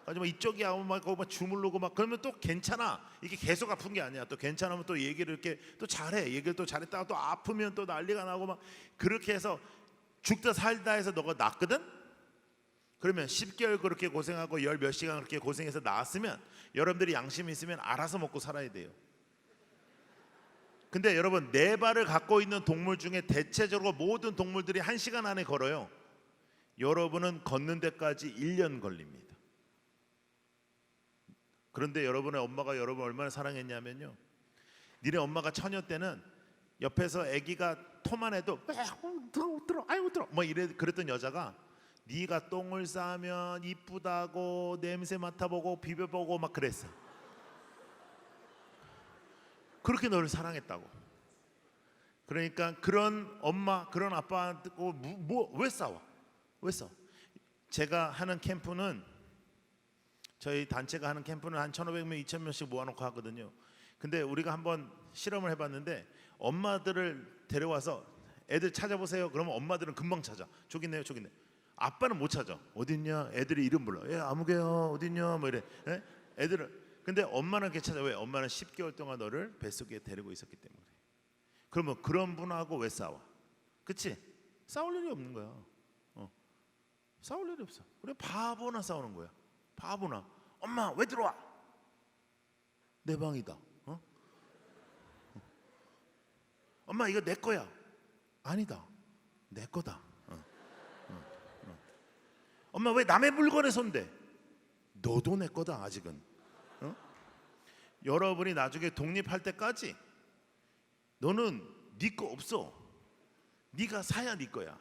하지만 이쪽이 아무 막 거기 막 주물르고 막 그러면 또 괜찮아. 이게 계속 아픈 게 아니야. 또 괜찮으면 또 얘기를 이렇게 또 잘해. 얘기를 또 잘했다가 또 아프면 또 난리가 나고 막 그렇게 해서 죽다 살다 해서 너가 낫거든. 그러면 10개월 그렇게 고생하고 열 몇 시간 그렇게 고생해서 나았으면 여러분들이 양심이 있으면 알아서 먹고 살아야 돼요. 근데 여러분 네 발을 갖고 있는 동물 중에 대체적으로 모든 동물들이 1시간 안에 걸어요. 여러분은 걷는 데까지 1년 걸립니다. 그런데 여러분의 엄마가 여러분 얼마나 사랑했냐면요. 니네 엄마가 처녀 때는 옆에서 아기가 토만 해도 들어 아이고 들어 뭐 이래 그랬던 여자가 네가 똥을 싸면 이쁘다고 냄새 맡아보고 비벼보고 막 그랬어. 그렇게 너를 사랑했다고. 그러니까 그런 엄마 그런 아빠한테 왜 싸워? 왜 싸워? 제가 하는 캠프는 저희 단체가 하는 캠프는 한 1,500명 2,000명씩 모아놓고 하거든요. 근데 우리가 한번 실험을 해봤는데 엄마들을 데려와서 애들 찾아보세요. 그러면 엄마들은 금방 찾아. 저기 있네요 저기 있네. 아빠는 못 찾아. 어딨냐? 애들이 이름 불러. 아무개요 어딨냐 뭐 이래. 애들은 근데 엄마는 이렇게 찾아. 왜? 엄마는 10개월 동안 너를 뱃속에 데리고 있었기 때문에. 그러면 그런 분하고 왜 싸워? 그치? 싸울 일이 없는 거야. 싸울 일이 없어. 우리 바보나 싸우는 거야. 바보나. 엄마 왜 들어와? 내 방이다. 엄마 이거 내 거야. 아니다. 내 거다. 엄마 왜 남의 물건에 손대? 너도 내 거다 아직은. 여러분이 나중에 독립할 때까지 너는 네 거 없어. 네가 사야 네 거야.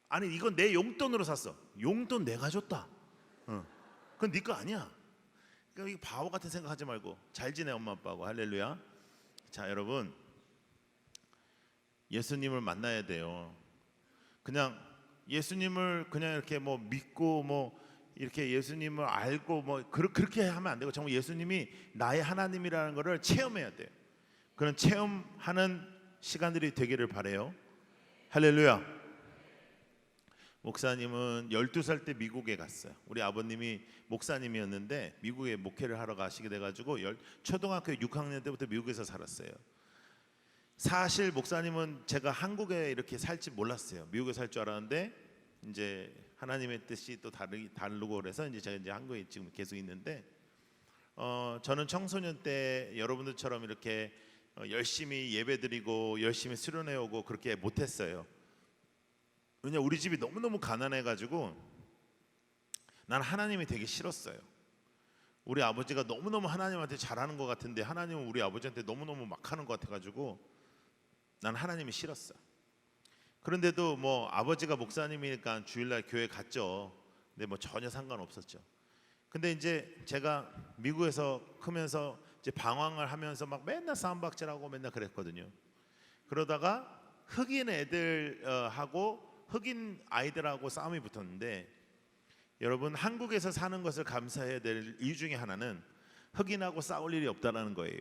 아니 이건 내 용돈으로 샀어. 용돈 내가 줬다. 그건 네 거 아니야. 그러니까 바보 같은 생각하지 말고 잘 지내 엄마 아빠하고. 할렐루야. 자 여러분 예수님을 만나야 돼요. 그냥 예수님을 그냥 이렇게 뭐 믿고 뭐 이렇게 예수님을 알고 뭐 그렇게 하면 안 되고 정말 예수님이 나의 하나님이라는 것을 체험해야 돼요. 그런 체험하는 시간들이 되기를 바래요. 할렐루야. 목사님은 12살 때 미국에 갔어요. 우리 아버님이 목사님이었는데 미국에 목회를 하러 가시게 돼가지고 초등학교 6학년 때부터 미국에서 살았어요. 사실 목사님은 제가 한국에 이렇게 살지 몰랐어요. 미국에 살 줄 알았는데 이제 하나님의 뜻이 또 다르고 그래서 이제 제가 이제 한국에 지금 계속 있는데 저는 청소년 때 여러분들처럼 이렇게 열심히 예배드리고 열심히 수련회 오고 그렇게 못했어요. 왜냐 우리 집이 너무너무 가난해가지고 난 하나님이 되게 싫었어요. 우리 아버지가 너무너무 하나님한테 잘하는 것 같은데 하나님은 우리 아버지한테 너무너무 막하는 것 같아가지고 난 하나님이 싫었어. 그런데도 뭐 아버지가 목사님이니까 주일날 교회 갔죠. 근데 뭐 전혀 상관없었죠. 근데 이제 제가 미국에서 크면서 이제 방황을 하면서 막 맨날 싸움박질하고 맨날 그랬거든요. 그러다가 흑인 애들하고 흑인 아이들하고 싸움이 붙었는데, 여러분 한국에서 사는 것을 감사해야 될 이유 중에 하나는 흑인하고 싸울 일이 없다는 거예요.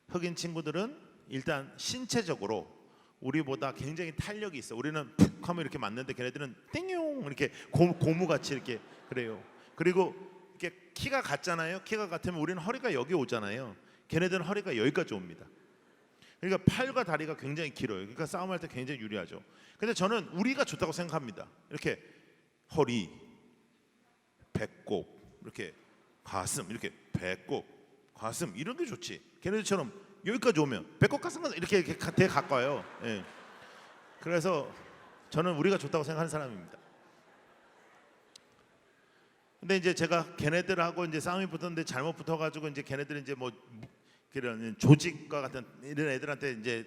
흑인 친구들은 일단 신체적으로 우리보다 굉장히 탄력이 있어. 우리는 푹 하면 이렇게 맞는데 걔네들은 땡용 이렇게 고무같이 이렇게 그래요. 그리고 이렇게 키가 같잖아요. 키가 같으면 우리는 허리가 여기 오잖아요. 걔네들은 허리가 여기까지 옵니다. 그러니까 팔과 다리가 굉장히 길어요. 그러니까 싸움할 때 굉장히 유리하죠. 근데 저는 우리가 좋다고 생각합니다. 이렇게 허리, 배꼽, 이렇게 가슴, 이렇게 배꼽, 가슴 이런 게 좋지. 걔네들처럼 여기까지 오면 배꼽 가슴은 이렇게 되게 가까워요. 예. 그래서 저는 우리가 좋다고 생각하는 사람입니다. 근데 이제 제가 걔네들하고 이제 싸움이 붙었는데 잘못 붙어가지고 이제 걔네들이 이제 뭐 그런 조직과 같은 이런 애들한테 이제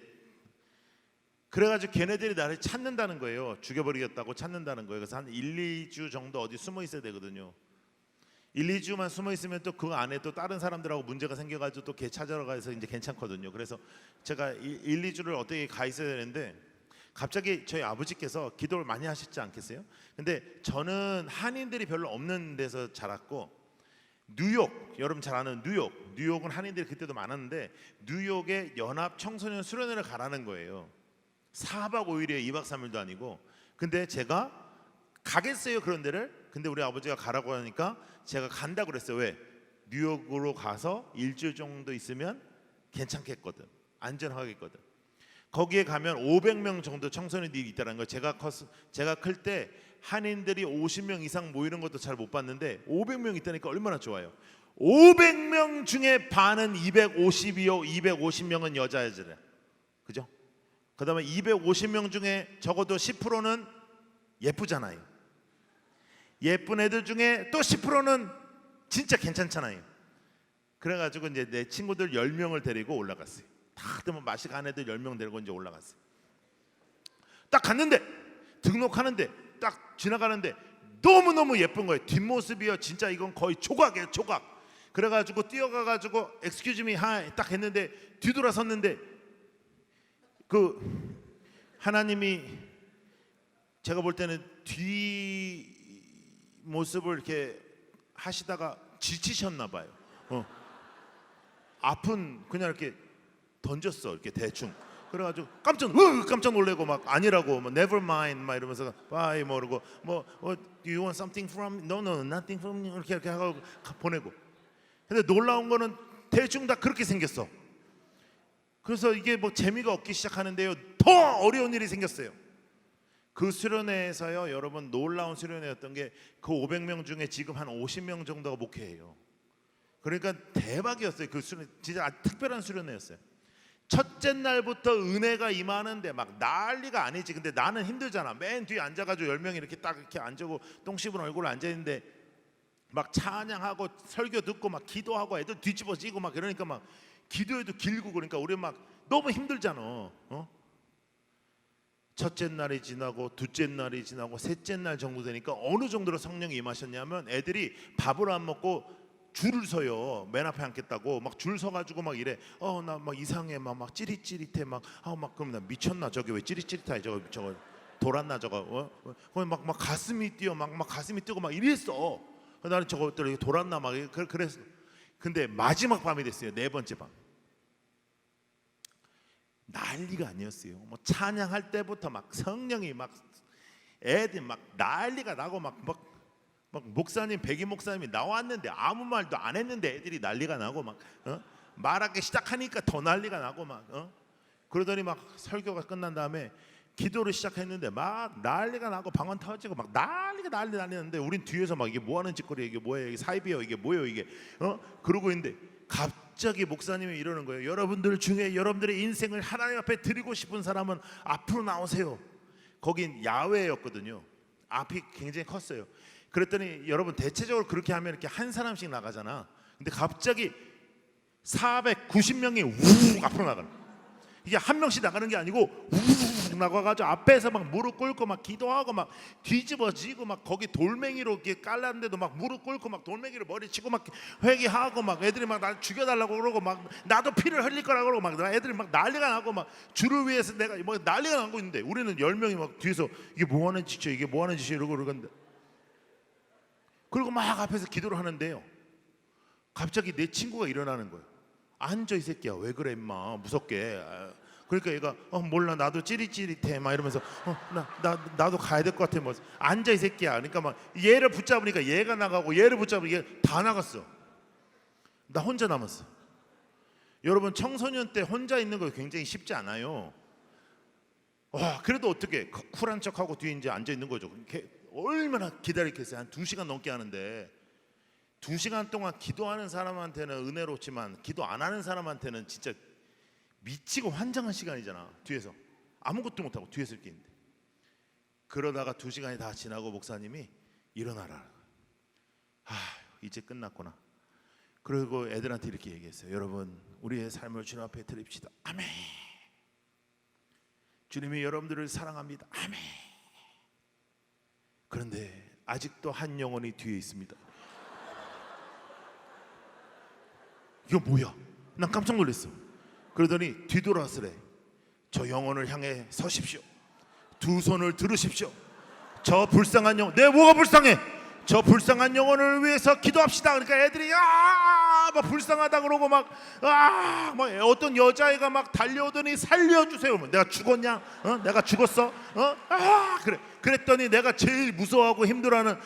그래가지고 걔네들이 나를 찾는다는 거예요. 죽여버리겠다고 찾는다는 거예요. 그래서 한 1, 2주 정도 어디 숨어 있어야 되거든요. 1, 2주만 숨어 있으면 또 그 안에 또 다른 사람들하고 문제가 생겨가지고 또 걔 찾아러 가서 이제 괜찮거든요. 그래서 제가 1, 2주를 어떻게 가 있어야 되는데 갑자기 저희 아버지께서 기도를 많이 하셨지 않겠어요? 근데 저는 한인들이 별로 없는 데서 자랐고, 뉴욕, 여러분 잘 아는 뉴욕은 한인들이 그때도 많았는데 뉴욕에 연합 청소년 수련회를 가라는 거예요. 4박 5일에 2박 3일도 아니고. 근데 제가 가겠어요 그런 데를. 근데 우리 아버지가 가라고 하니까 제가 간다고 그랬어요. 왜? 뉴욕으로 가서 일주일 정도 있으면 괜찮겠거든, 안전하겠거든. 거기에 가면 500명 정도 청소년들이 있다는 거. 제가 클 때 한인들이 50명 이상 모이는 것도 잘 못 봤는데 500명 있다니까 얼마나 좋아요. 500명 중에 반은 250명은 여자애들이야. 그죠? 그다음에 250명 중에 적어도 10%는 예쁘잖아요. 예쁜 애들 중에 또 10%는 진짜 괜찮잖아요. 그래가지고 이제 내 친구들 10명을 데리고 올라갔어요. 다들 뭐 맛이 간 애들 10명 데리고 이제 올라갔어요. 딱 갔는데 등록하는데 딱 지나가는데 너무너무 예쁜 거예요. 뒷모습이요 진짜 이건 거의 조각이에요, 조각. 그래가지고 뛰어가가지고 excuse me hi 딱 했는데 뒤돌아섰는데 그 하나님이 제가 볼 때는 뒤 모습을 이렇게 하시다가 지치셨나 봐요. 아픈 그냥 이렇게 던졌어, 이렇게 대충. 그래가지고 깜짝 놀래고 막 아니라고 뭐 never mind 막 이러면서 bye 모르고 뭐 do you want something from no nothing from you 이렇게 하고 보내고. 근데 놀라운 거는 대충 다 그렇게 생겼어. 그래서 이게 뭐 재미가 없기 시작하는데요, 더 어려운 일이 생겼어요. 그 수련회에서요, 여러분 놀라운 수련회였던 게 그 500명 중에 지금 한 50명 정도가 목회해요. 그러니까 대박이었어요. 그 수련 진짜 특별한 수련회였어요. 첫째 날부터 은혜가 임하는데 막 난리가 아니지. 근데 나는 힘들잖아. 맨 뒤에 앉아가지고 10명이 이렇게 딱 이렇게 앉고 똥 씹은 얼굴로 앉아있는데 막 찬양하고 설교 듣고 막 기도하고 애들 뒤집어지고 막 그러니까 막 기도해도 길고 그러니까 우리 막 너무 힘들잖아. 첫째 날이 지나고 둘째 날이 지나고 셋째 날 정도 되니까 어느 정도로 성령이 임하셨냐면 애들이 밥을 안 먹고 줄을 서요. 맨 앞에 앉겠다고 막 줄 서가지고 막 이래. 나 막 이상해, 막 찌릿찌릿해, 막 그럼 나 미쳤나 저게 왜 찌릿찌릿해 저거 돌았나 저거 막 가슴이 뛰어 막 가슴이 뛰고 막 이랬어. 나는 저것들 돌았나 막 그랬어. 근데 마지막 밤이 됐어요. 네 번째 밤. 난리가 아니었어요. 뭐 찬양할 때부터 막 성령이 막 애들 막 난리가 나고 막 목사님 백임 목사님이 나왔는데 아무 말도 안 했는데 애들이 난리가 나고 막 말하기 시작하니까 더 난리가 나고 막 그러더니 막 설교가 끝난 다음에 기도를 시작했는데 막 난리가 나고 방언 터지고 막 난리 나는데 우린 뒤에서 막 이게 뭐 하는 짓거리, 이게 뭐예요, 이게 사이비요, 이게 뭐예요 이게 그러고 있는데 갑자기 목사님이 이러는 거예요. 여러분들 중에 여러분들의 인생을 하나님 앞에 드리고 싶은 사람은 앞으로 나오세요. 거긴 야외였거든요. 앞이 굉장히 컸어요. 그랬더니 여러분 대체적으로 그렇게 하면 이렇게 한 사람씩 나가잖아. 근데 갑자기 490명이 우 앞으로 나가는. 이게 한 명씩 나가는 게 아니고 우르르 나가가지고 앞에서 막 무릎 꿇고 막 기도하고 막 뒤집어지고 막 거기 돌멩이로 이렇게 깔랐는데도 막 무릎 꿇고 막 돌멩이로 머리 치고 막 회개하고 막 애들이 막 나 죽여달라고 그러고 막 나도 피를 흘릴 거라고 그러고 막 애들이 막 난리가 나고 막 주를 위해서 내가 뭐 난리가 나고 있는데 우리는 10명이 막 뒤에서 이게 뭐 하는 짓이야 이게 뭐 하는 짓이야 이러고 그러는데 그리고 막 앞에서 기도를 하는데요 갑자기 내 친구가 일어나는 거예요. 앉아 이 새끼야 왜 그래 임마 무섭게. 그러니까 얘가 몰라 나도 찌릿찌릿해 막 이러면서 나도 가야 될 것 같아 뭐 앉아 이 새끼야. 그러니까 막 얘를 붙잡으니까 얘가 나가고 얘를 붙잡으니까 얘 다 나갔어. 나 혼자 남았어. 여러분 청소년 때 혼자 있는 거 굉장히 쉽지 않아요. 와 그래도 어떻게 쿨한 척하고 뒤에 이제 앉아 있는 거죠. 얼마나 기다렸겠어요. 한 2시간 넘게 하는데 2시간 동안 기도하는 사람한테는 은혜롭지만 기도 안 하는 사람한테는 진짜 미치고 환장한 시간이잖아. 뒤에서 아무것도 못하고 뒤에서 이렇게 있는데 그러다가 2시간이 다 지나고 목사님이 일어나라. 이제 끝났구나. 그리고 애들한테 이렇게 얘기했어요. 여러분 우리의 삶을 주님 앞에 드립시다. 아멘. 주님이 여러분들을 사랑합니다. 아멘. 그런데 아직도 한 영혼이 뒤에 있습니다. 이거 뭐야? 난 깜짝 놀랐어. 그러더니 뒤돌아서래. 저 영혼을 향해 서십시오. 두 손을 들으십시오. 저 불쌍한 영혼. 내 뭐가 불쌍해? 저 불쌍한 영혼을 위해서 기도합시다. 그러니까 애들이 막 불쌍하다 그러고 막 어떤 여자애가 막 달려오더니 살려주세요. 내가 죽었냐? 내가 죽었어? 그래. 그랬더니 내가 제일 무서워하고 힘들어하는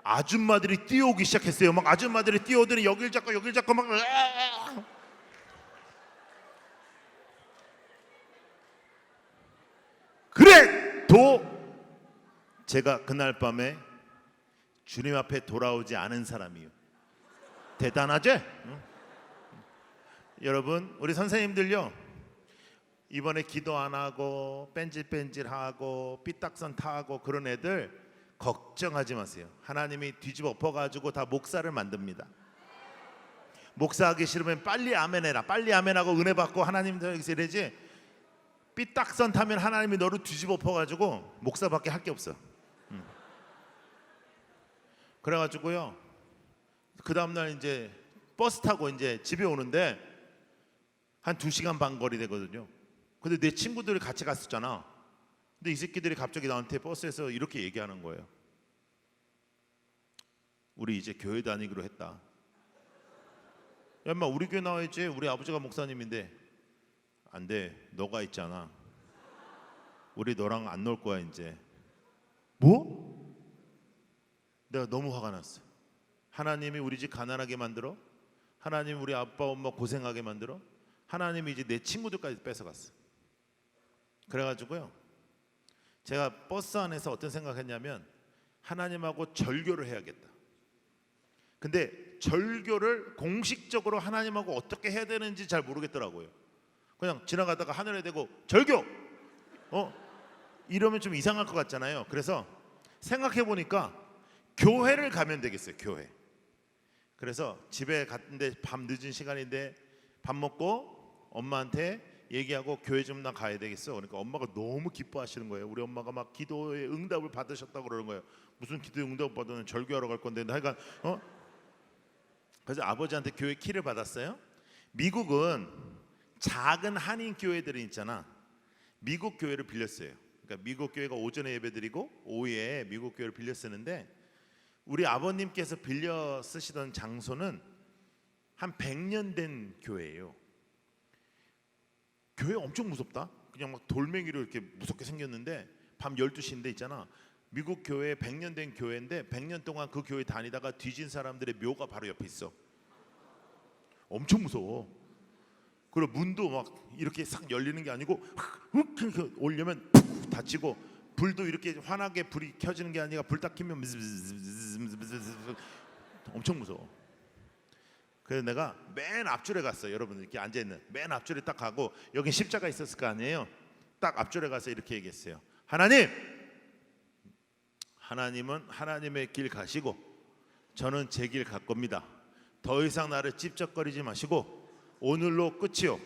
아줌마들이 뛰어오기 시작했어요. 막 아줌마들이 뛰어오더니 여길 잡고 막 그래도 제가 그날 밤에 주님 앞에 돌아오지 않은 사람이요. 대단하지? 응? 여러분 우리 선생님들요 이번에 기도 안 하고 뺀질뺀질하고 삐딱선 타고 그런 애들 걱정하지 마세요. 하나님이 뒤집어 엎어가지고 다 목사를 만듭니다. 목사하기 싫으면 빨리 아멘해라. 빨리 아멘하고 은혜 받고 하나님께서 이러지. 삐딱선 타면 하나님이 너를 뒤집어 엎어가지고 목사밖에 할 게 없어. 그래가지고요 그 다음날 이제 버스 타고 이제 집에 오는데 한 2시간 반 거리 되거든요. 근데 내 친구들이 같이 갔었잖아. 근데 이 새끼들이 갑자기 나한테 버스에서 이렇게 얘기하는 거예요. 우리 이제 교회 다니기로 했다. 야 인마 우리 교회 나와야지. 우리 아버지가 목사님인데. 안 돼. 너가 있잖아. 우리 너랑 안 놀 거야 이제. 뭐? 내가 너무 화가 났어. 하나님이 우리 집 가난하게 만들어? 하나님이 우리 아빠 엄마 고생하게 만들어? 하나님이 이제 내 친구들까지 뺏어갔어. 그래가지고요 제가 버스 안에서 어떤 생각했냐면 하나님하고 절교를 해야겠다. 근데 절교를 공식적으로 하나님하고 어떻게 해야 되는지 잘 모르겠더라고요. 그냥 지나가다가 하늘에 대고 절교! 이러면 좀 이상할 것 같잖아요. 그래서 생각해보니까 교회를 가면 되겠어요. 교회. 그래서 집에 갔는데 밤 늦은 시간인데 밥 먹고 엄마한테 얘기하고 교회 좀 나 가야 되겠어. 그러니까 엄마가 너무 기뻐하시는 거예요. 우리 엄마가 막 기도의 응답을 받으셨다고 그러는 거예요. 무슨 기도의 응답 받으면 절교하러 갈 건데 하여간 그래서 아버지한테 교회 키를 받았어요. 미국은 작은 한인 교회들이 있잖아. 미국 교회를 빌렸어요. 그러니까 미국 교회가 오전에 예배드리고 오후에 미국 교회를 빌려 쓰는데 우리 아버님께서 빌려 쓰시던 장소는 한 100년 된 교회예요. 교회 엄청 무섭다. 그냥 막 돌멩이로 이렇게 무섭게 생겼는데 밤 12시인데 있잖아. 미국 교회 100년 된 교회인데 100년 동안 그 교회 다니다가 뒤진 사람들의 묘가 바로 옆에 있어. 엄청 무서워. 그리고 문도 막 이렇게 싹 열리는 게 아니고 이렇게 올려면 푹 닫히고 불도 이렇게 환하게 불이 켜지는 게 아니라 불 딱 켜면 엄청 무서워. 그래서 내가 맨 앞줄에 갔어요. 여러분들 이렇게 앉아 있는 맨 앞줄에 딱 가고 여기 십자가 있었을 거 아니에요. 딱 앞줄에 가서 이렇게 얘기했어요. 하나님은 하나님의 길 가시고 저는 제 길 갈 겁니다. 더 이상 나를 찝쩍거리지 마시고 오늘로 끝이요.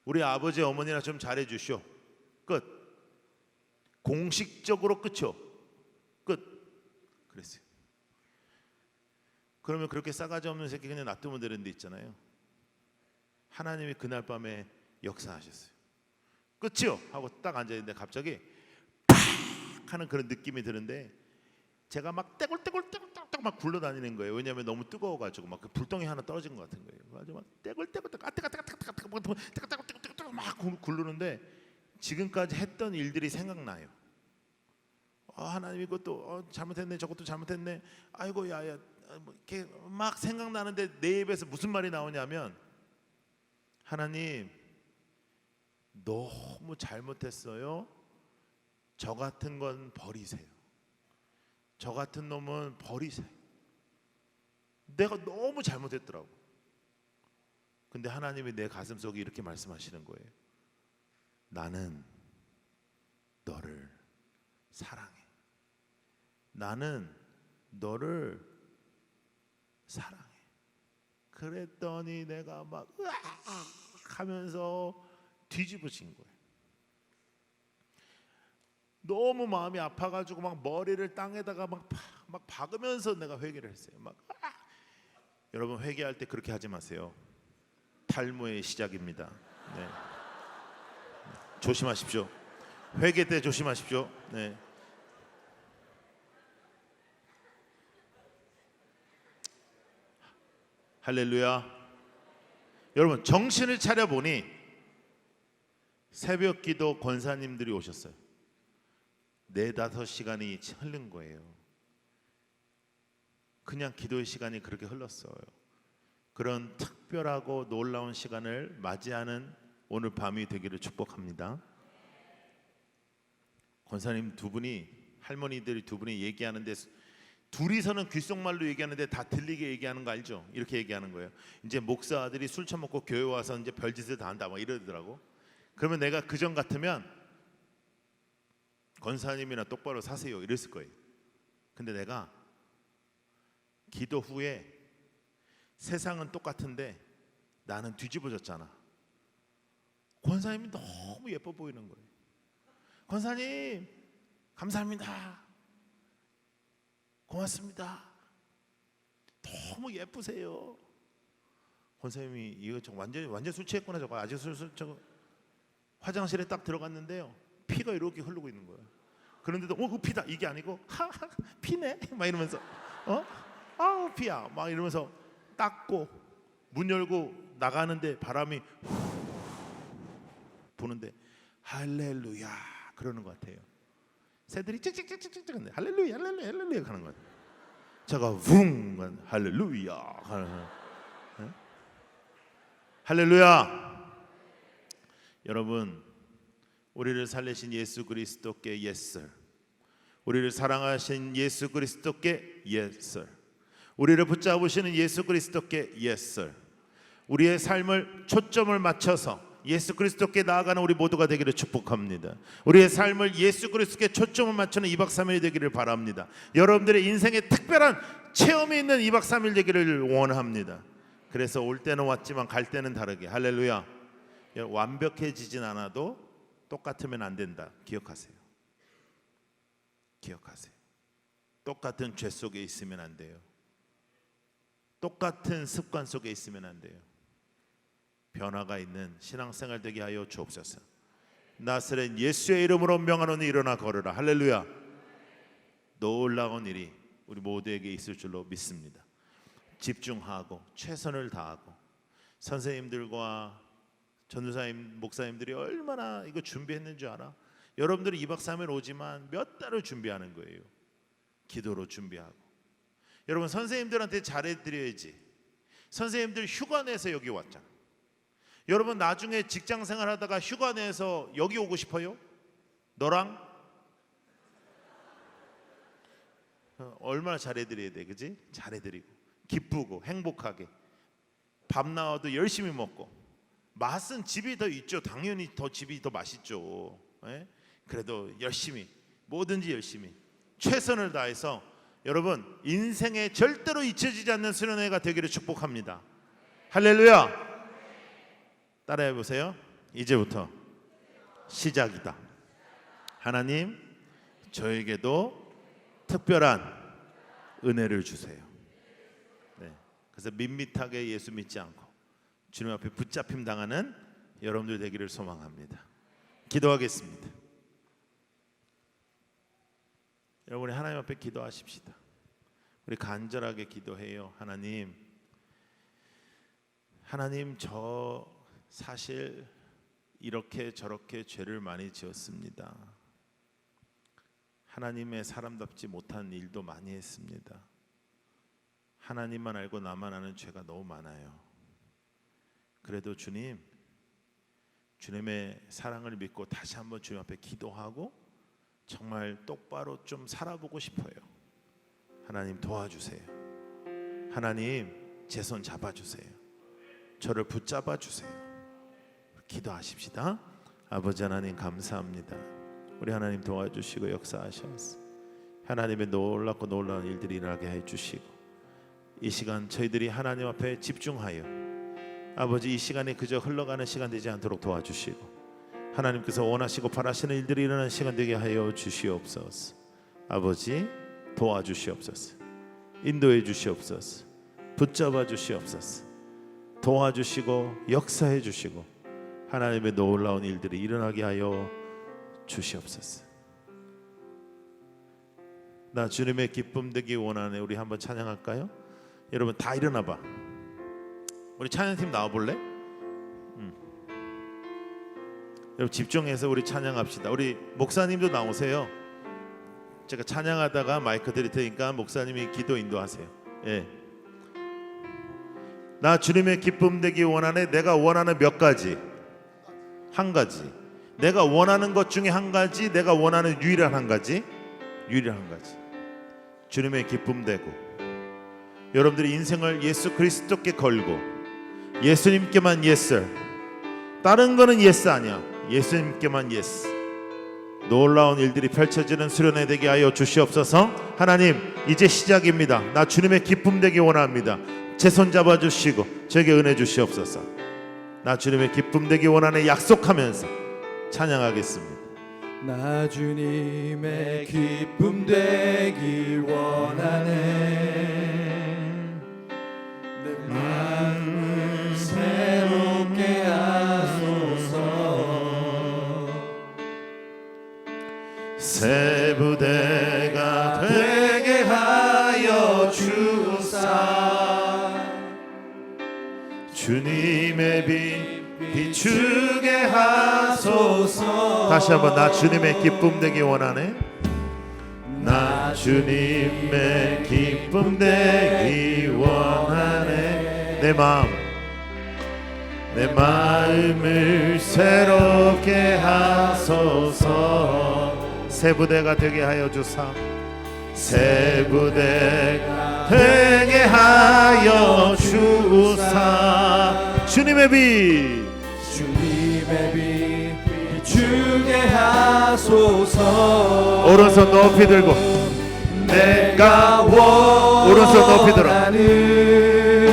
우리 아버지 어머니나 좀 잘해 주시오. 끝. 공식적으로 끝이요. 끝. 그랬어요. 그러면 그렇게 싸가지 없는 새끼 그냥 놔두면 되는 데 있잖아요. 하나님이 그날 밤에 역사하셨어요. 끝이요 하고 딱 앉아있는데 갑자기 팍 하는 그런 느낌이 드는데 제가 막 떼굴떼굴떼굴떼굴 막 굴러다니는 거예요. 왜냐하면 너무 뜨거워가지고 막 그 불덩이 하나 떨어진 것 같은 거예요. 아주 막 떼굴떼굴떼굴 막 굴르는데 지금까지 했던 일들이 생각나요. 하나님 이것도 잘못했네, 저것도 잘못했네. 아이고 야야, 뭐 이렇게 막 생각나는데 내 입에서 무슨 말이 나오냐면 하나님 너무 잘못했어요. 저 같은 건 버리세요. 저 같은 놈은 버리세요. 내가 너무 잘못했더라고. 근데 하나님이 내 가슴속에 이렇게 말씀하시는 거예요. 나는 너를 사랑해. 나는 너를 사랑해. 그랬더니 내가 막 으악 하면서 뒤집어진 거예요. 너무 마음이 아파가지고 막 머리를 땅에다가 막 박으면서 내가 회개를 했어요. 막 여러분 회개할 때 그렇게 하지 마세요. 탈모의 시작입니다. 네. 조심하십시오. 회개 때 조심하십시오. 네. 할렐루야. 여러분 정신을 차려 보니 새벽 기도 권사님들이 오셨어요. 4-5시간이 흐른 거예요. 그냥 기도의 시간이 그렇게 흘렀어요. 그런 특별하고 놀라운 시간을 맞이하는 오늘 밤이 되기를 축복합니다. 권사님 2분이, 할머니들이 2분이 얘기하는데 둘이서는 귓속말로 얘기하는데 다 들리게 얘기하는 거 알죠? 이렇게 얘기하는 거예요. 이제 목사 아들이 술 처먹고 교회 와서 이제 별짓을 다 한다 막 이러더라고. 그러면 내가 그전 같으면 권사님이나 똑바로 사세요 이랬을 거예요. 근데 내가 기도 후에 세상은 똑같은데 나는 뒤집어졌잖아. 권사님이 너무 예뻐 보이는 거예요. 권사님 감사합니다. 고맙습니다. 너무 예쁘세요. 권사님이 이거 완전 술 취했구나. 저거 아직 저거 화장실에 딱 들어갔는데요. 피가 이렇게 흐르고 있는 거예요. 그런데도 그 피다 이게 아니고 하하 피네 막 이러면서 아우 피야 막 이러면서 닦고 문 열고 나가는데 바람이 부는데 할렐루야 그러는 것 같아요. 새들이 찍찍찍찍찍 하는데 할렐루야 할렐루야 할렐루야 하는 거예요. 제가 붕 할렐루야 하는 할렐루야. 여러분 우리를 살리신 예수 그리스도께 옛설, 우리를 사랑하신 예수 그리스도께 옛설, 우리를 붙잡으시는 예수 그리스도께 옛설, 우리의 삶을 초점을 맞춰서 예수 그리스도께 나아가는 우리 모두가 되기를 축복합니다. 우리의 삶을 예수 그리스도께 초점을 맞추는 2박 3일이 되기를 바랍니다. 여러분들의 인생에 특별한 체험이 있는 2박 3일 되기를 원합니다. 그래서 올 때는 왔지만 갈 때는 다르게. 할렐루야. 완벽해지진 않아도 똑같으면 안 된다. 기억하세요. 기억하세요. 똑같은 죄 속에 있으면 안 돼요. 똑같은 습관 속에 있으면 안 돼요. 변화가 있는 신앙생활 되게 하여 주옵소서. 나사렛 예수의 이름으로 명하노니 일어나 걸으라. 할렐루야. 놀라운 일이 우리 모두에게 있을 줄로 믿습니다. 집중하고 최선을 다하고 선생님들과 전도사님, 목사님들이 얼마나 이거 준비했는 줄 알아? 여러분들이 2박 3일 오지만 몇 달을 준비하는 거예요. 기도로 준비하고. 여러분 선생님들한테 잘해드려야지. 선생님들 휴가 내서 여기 왔잖아. 여러분 나중에 직장생활 하다가 휴가 내서 여기 오고 싶어요? 너랑? 얼마나 잘해드려야 돼, 그지? 잘해드리고 기쁘고 행복하게 밥 나와도 열심히 먹고 맛은 집이 더 있죠. 당연히 더 집이 더 맛있죠. 예? 그래도 열심히 뭐든지 열심히 최선을 다해서 여러분 인생에 절대로 잊혀지지 않는 수련회가 되기를 축복합니다. 할렐루야. 따라해 보세요. 이제부터 시작이다. 하나님, 저에게도 특별한 은혜를 주세요. 네. 그래서 밋밋하게 예수 믿지 않고 주님 앞에 붙잡힘 당하는 여러분들 되기를 소망합니다. 기도하겠습니다. 여러분이 하나님 앞에 기도하십시다. 우리 간절하게 기도해요. 하나님, 저 사실 이렇게 저렇게 죄를 많이 지었습니다. 하나님의 사람답지 못한 일도 많이 했습니다. 하나님만 알고 나만 아는 죄가 너무 많아요. 그래도 주님, 주님의 사랑을 믿고 다시 한번 주님 앞에 기도하고 정말 똑바로 좀 살아보고 싶어요. 하나님 도와주세요. 하나님 제 손 잡아주세요. 저를 붙잡아 주세요. 기도하십시다. 아버지 하나님 감사합니다. 우리 하나님 도와주시고 역사하셔서 하나님의 놀랍고 놀라운 일들이 일어나게 해주시고 이 시간 저희들이 하나님 앞에 집중하여 아버지 이 시간이 그저 흘러가는 시간 되지 않도록 도와주시고 하나님께서 원하시고 바라시는 일들이 일어나는 시간 되게 하여 주시옵소서. 아버지 도와주시옵소서. 인도해 주시옵소서. 붙잡아 주시옵소서. 도와주시고 역사해 주시고 하나님의 놀라운 일들이 일어나게 하여 주시옵소서. 나 주님의 기쁨 되기 원하네. 우리 한번 찬양할까요? 여러분 다 일어나봐. 우리 찬양팀 나와볼래? 여러분 집중해서 우리 찬양합시다. 우리 목사님도 나오세요. 제가 찬양하다가 마이크 드릴 테니까 목사님이 기도 인도하세요. 예. 나 주님의 기쁨 되기 원하네. 내가 원하는 몇 가지? 한 가지. 내가 원하는 것 중에 한 가지. 내가 원하는 유일한 한 가지. 유일한 한 가지. 주님의 기쁨 되고 여러분들이 인생을 예수 그리스도께 걸고 예수님께만 예스. 다른 거는 예스 아니야. 예수님께만 예스. 놀라운 일들이 펼쳐지는 수련회 되게 하여 주시옵소서. 하나님 이제 시작입니다. 나 주님의 기쁨 되기 원합니다. 제 손 잡아주시고 저에게 은혜 주시옵소서. 나 주님의 기쁨 되기 원하네 약속하면서 찬양하겠습니다. 나 주님의 기쁨 되기 원하네. 내 마음을 새롭게 하소서. 새 부대가 되게 하여 주사. 주님의 빛 비추게 하소서. 다시 한번 나 주님의 기쁨 되기 원하네. 나 주님의 기쁨 되기 원하네. 내 마음을 새롭게 하소서. 새 부대가 되게 하여 주사. 새 부대가 되게 하여 주사. 주님의 빛 비추게 하소서. 오른손 높이 들고 내가 오른손 높이 들어.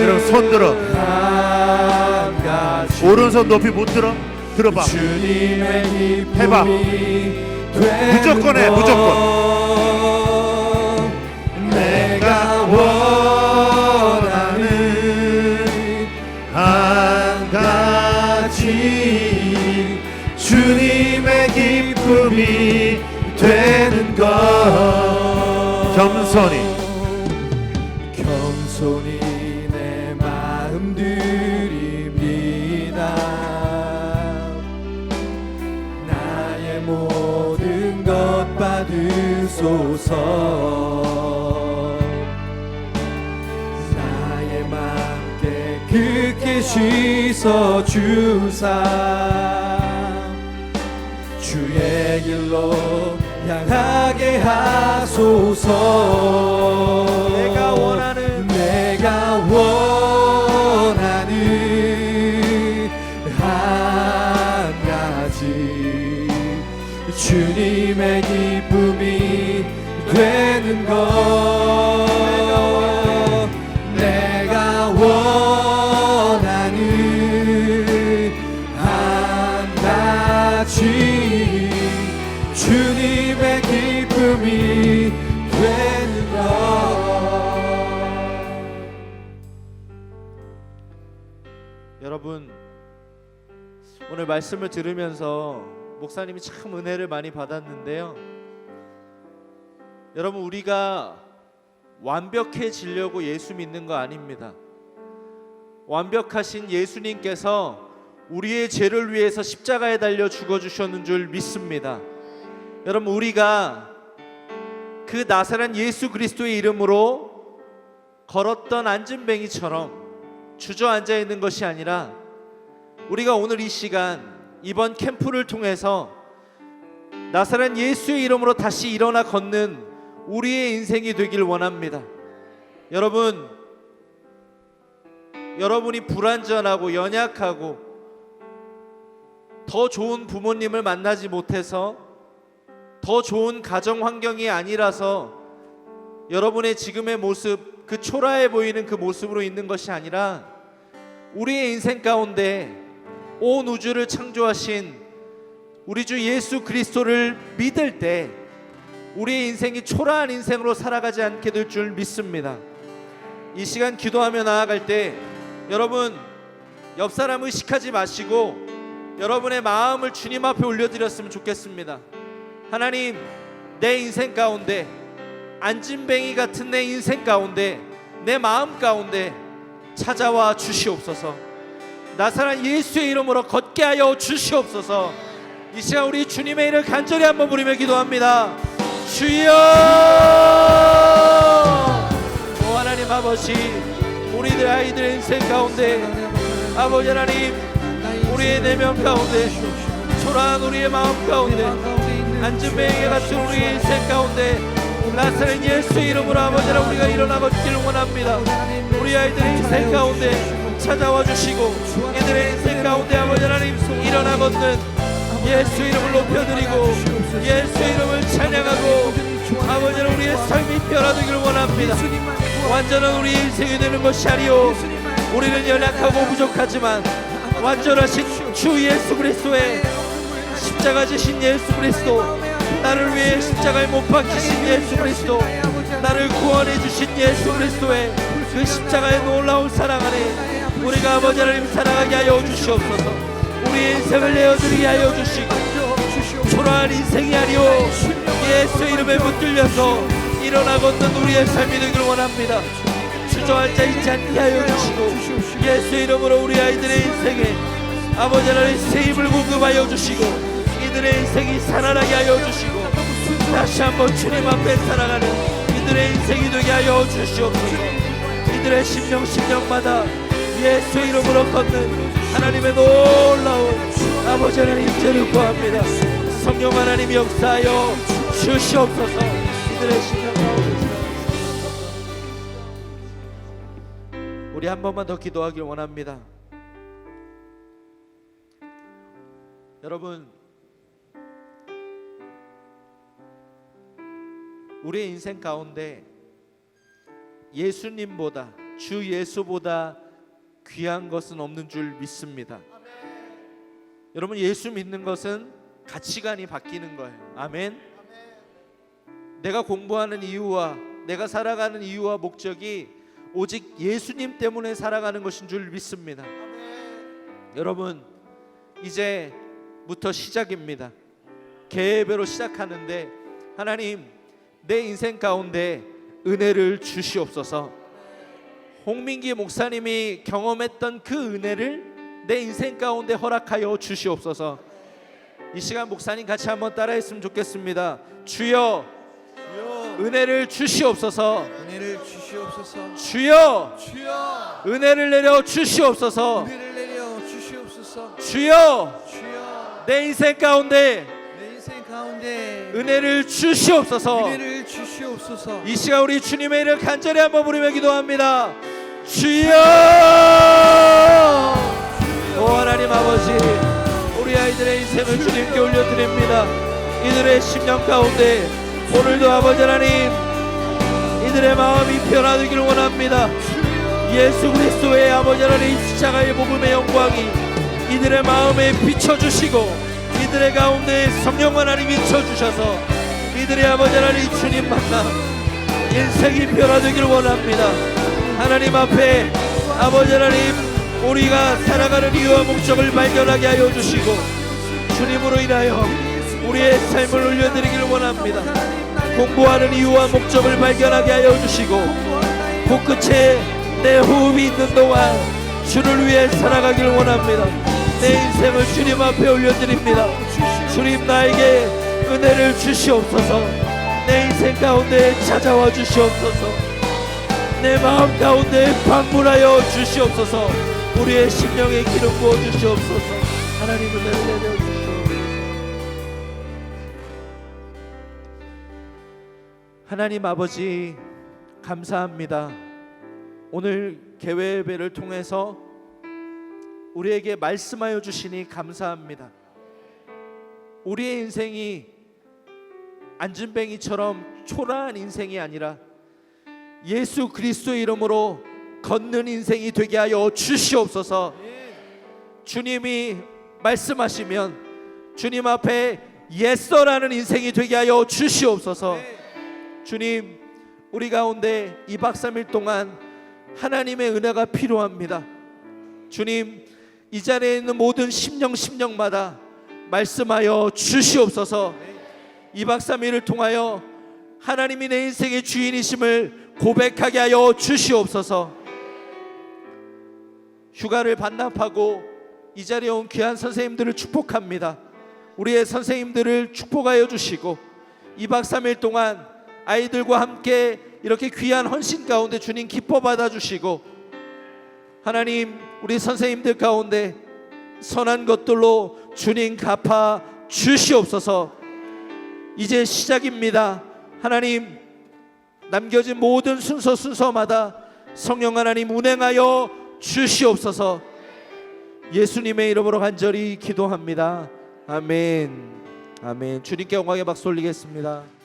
여러분 손 들어. 오른손 높이 못 들어? 들어봐. 해봐. 무조건 해. 무조건. 내가 원하는 한 가지 주님의 기쁨이 되는 것. 겸손히 내 마음 드립니다. 나의 모든 것 받으소서. 나의 맘 깨끗게 씻어 주사. 주의 길로 향하게 하소서. 내가 원하는 한 가지 주님의 기쁨이 되는 것. 내가 원하는 한 오늘 말씀을 들으면서 목사님이 참 은혜를 많이 받았는데요. 여러분, 우리가 완벽해지려고 예수 믿는 거 아닙니다. 완벽하신 예수님께서 우리의 죄를 위해서 십자가에 달려 죽어주셨는 줄 믿습니다. 여러분, 우리가 그 나사렛 예수 그리스도의 이름으로 걸었던 안진뱅이처럼 주저앉아 있는 것이 아니라 우리가 오늘 이 시간 이번 캠프를 통해서 나사렛 예수의 이름으로 다시 일어나 걷는 우리의 인생이 되길 원합니다. 여러분이 불완전하고 연약하고 더 좋은 부모님을 만나지 못해서 더 좋은 가정 환경이 아니라서 여러분의 지금의 모습, 그 초라해 보이는 그 모습으로 있는 것이 아니라 우리의 인생 가운데 온 우주를 창조하신 우리 주 예수 그리스도를 믿을 때 우리의 인생이 초라한 인생으로 살아가지 않게 될 줄 믿습니다. 이 시간 기도하며 나아갈 때 여러분, 옆 사람 의식하지 마시고 여러분의 마음을 주님 앞에 올려드렸으면 좋겠습니다. 하나님, 내 인생 가운데, 안진뱅이 같은 내 인생 가운데, 내 마음 가운데 찾아와 주시옵소서. 나사렛 예수의 이름으로 걷게 하여 주시옵소서. 이 시간 우리 주님의 이름을 간절히 한번 부르며 기도합니다. 주여! 오 하나님 아버지, 우리들 아이들의 인생 가운데 아버지 하나님, 우리의 내면 가운데, 초라한 우리의 마음 가운데, 안진뱅이 같은 우리의 인생 가운데 나사렛 예수의 이름으로 아버지 하나님, 우리가 일어나 걷기를 원합니다. 우리 아이들의 인생 가운데 찾아와 주시고 이들의 인생 가운데 아버지 하나님 일어나 걷는 예수 이름을 높여드리고 예수 이름을 찬양하고 아버지 하나님, 우리의 삶이 변화되기를 원합니다. 완전한 우리 인생이 되는 것이 아니요, 우리는 연약하고 부족하지만 완전하신 주 예수 그리스도의 십자가 지신 예수 그리스도, 나를 위해 십자가에 못 박히신 예수 그리스도, 나를 구원해 주신 예수 그리스도의 그 십자가의 놀라운 사랑 안에 우리가 아버지 하나님 살아가게 하여 주시옵소서. 우리의 인생을 내어드리게 하여 주시고 초라한 인생이 아니오 예수 이름에 붙들려서 일어나 걷는 우리의 삶이 되기를 원합니다. 주저앉아 있지 않게 하여 주시고 예수 이름으로 우리 아이들의 인생에 아버지 하나님 새 힘을 공급하여 주시고 이들의 인생이 살아나게 하여 주시고 다시 한번 주님 앞에 살아가는 이들의 인생이 되게 하여 주시옵소서. 이들의 심령마다 예수 이름으로 걷는 하나님의 놀라운 아버지 하나님 인재를 구합니다. 성령 하나님 역사하여 주시옵소서. 이들의 심령 가운데 우리 한 번만 더 기도하길 원합니다. 여러분, 우리의 인생 가운데 예수님보다, 주 예수보다 귀한 것은 없는 줄 믿습니다. 여러분, 예수 믿는 것은 가치관이 바뀌는 거예요. 아멘. 내가 공부하는 이유와 내가 살아가는 이유와 목적이 오직 예수님 때문에 살아가는 것인 줄 믿습니다. 여러분, 이제부터 시작입니다. 계획으로 시작하는데 하나님, 내 인생 가운데 은혜를 주시옵소서. 홍민기 목사님이 경험했던 그 은혜를 내 인생 가운데 허락하여 주시옵소서. 이 시간 목사님 같이 한번 따라했으면 좋겠습니다. 주여, 은혜를 주시옵소서. 은혜를 주시옵소서. 주여, 주여, 은혜를 내려 주시옵소서. 은혜를 내려 주시옵소서. 주여, 주여, 내 인생 가운데 내 인생 가운데 은혜를 주시옵소서. 은혜를 주시옵소서. 이 시간 우리 주님의 이름을 간절히 한번 부르며 기도합니다. 주여! 오 하나님 아버지, 우리 아이들의 인생을 주님께 올려드립니다. 이들의 심령 가운데 오늘도 아버지 하나님, 이들의 마음이 변화되기를 원합니다. 예수 그리스도의 아버지 하나님 십자가의 복음의 영광이 이들의 마음에 비춰주시고 이들의 가운데 성령 하나님 비춰주셔서 이들의 아버지 하나님 주님 만나 인생이 변화되기를 원합니다. 하나님 앞에 아버지 하나님 우리가 살아가는 이유와 목적을 발견하게 하여 주시고 주님으로 인하여 우리의 삶을 올려드리길 원합니다. 공부하는 이유와 목적을 발견하게 하여 주시고 코끝에 내 호흡이 있는 동안 주를 위해 살아가길 원합니다. 내 인생을 주님 앞에 올려드립니다. 주님 나에게 은혜를 주시옵소서. 내 인생 가운데 찾아와 주시옵소서. 내 마음 가운데 방문하여 주시옵소서. 우리의 심령에 기름 부어 주시옵소서. 하나님 은혜를 내려 주시옵소서. 하나님 아버지 감사합니다. 오늘 개회 예배를 통해서 우리에게 말씀하여 주시니 감사합니다. 우리의 인생이 안진뱅이처럼 초라한 인생이 아니라 예수 그리스도의 이름으로 걷는 인생이 되게 하여 주시옵소서. 주님이 말씀하시면 주님 앞에 예서라는 인생이 되게 하여 주시옵소서. 주님, 우리 가운데 2박 3일 동안 하나님의 은혜가 필요합니다. 주님, 이 자리에 있는 모든 심령마다 말씀하여 주시옵소서. 2박 3일을 통하여 하나님이 내 인생의 주인이심을 고백하게 하여 주시옵소서. 휴가를 반납하고 이 자리에 온 귀한 선생님들을 축복합니다. 우리의 선생님들을 축복하여 주시고 2박 3일 동안 아이들과 함께 이렇게 귀한 헌신 가운데 주님 기뻐 받아주시고 하나님 우리 선생님들 가운데 선한 것들로 주님 갚아 주시옵소서. 이제 시작입니다. 하나님 남겨진 모든 순서마다 성령 하나님 운행하여 주시옵소서. 예수님의 이름으로 간절히 기도합니다. 아멘. 아멘. 주님께 영광의 박수 올리겠습니다.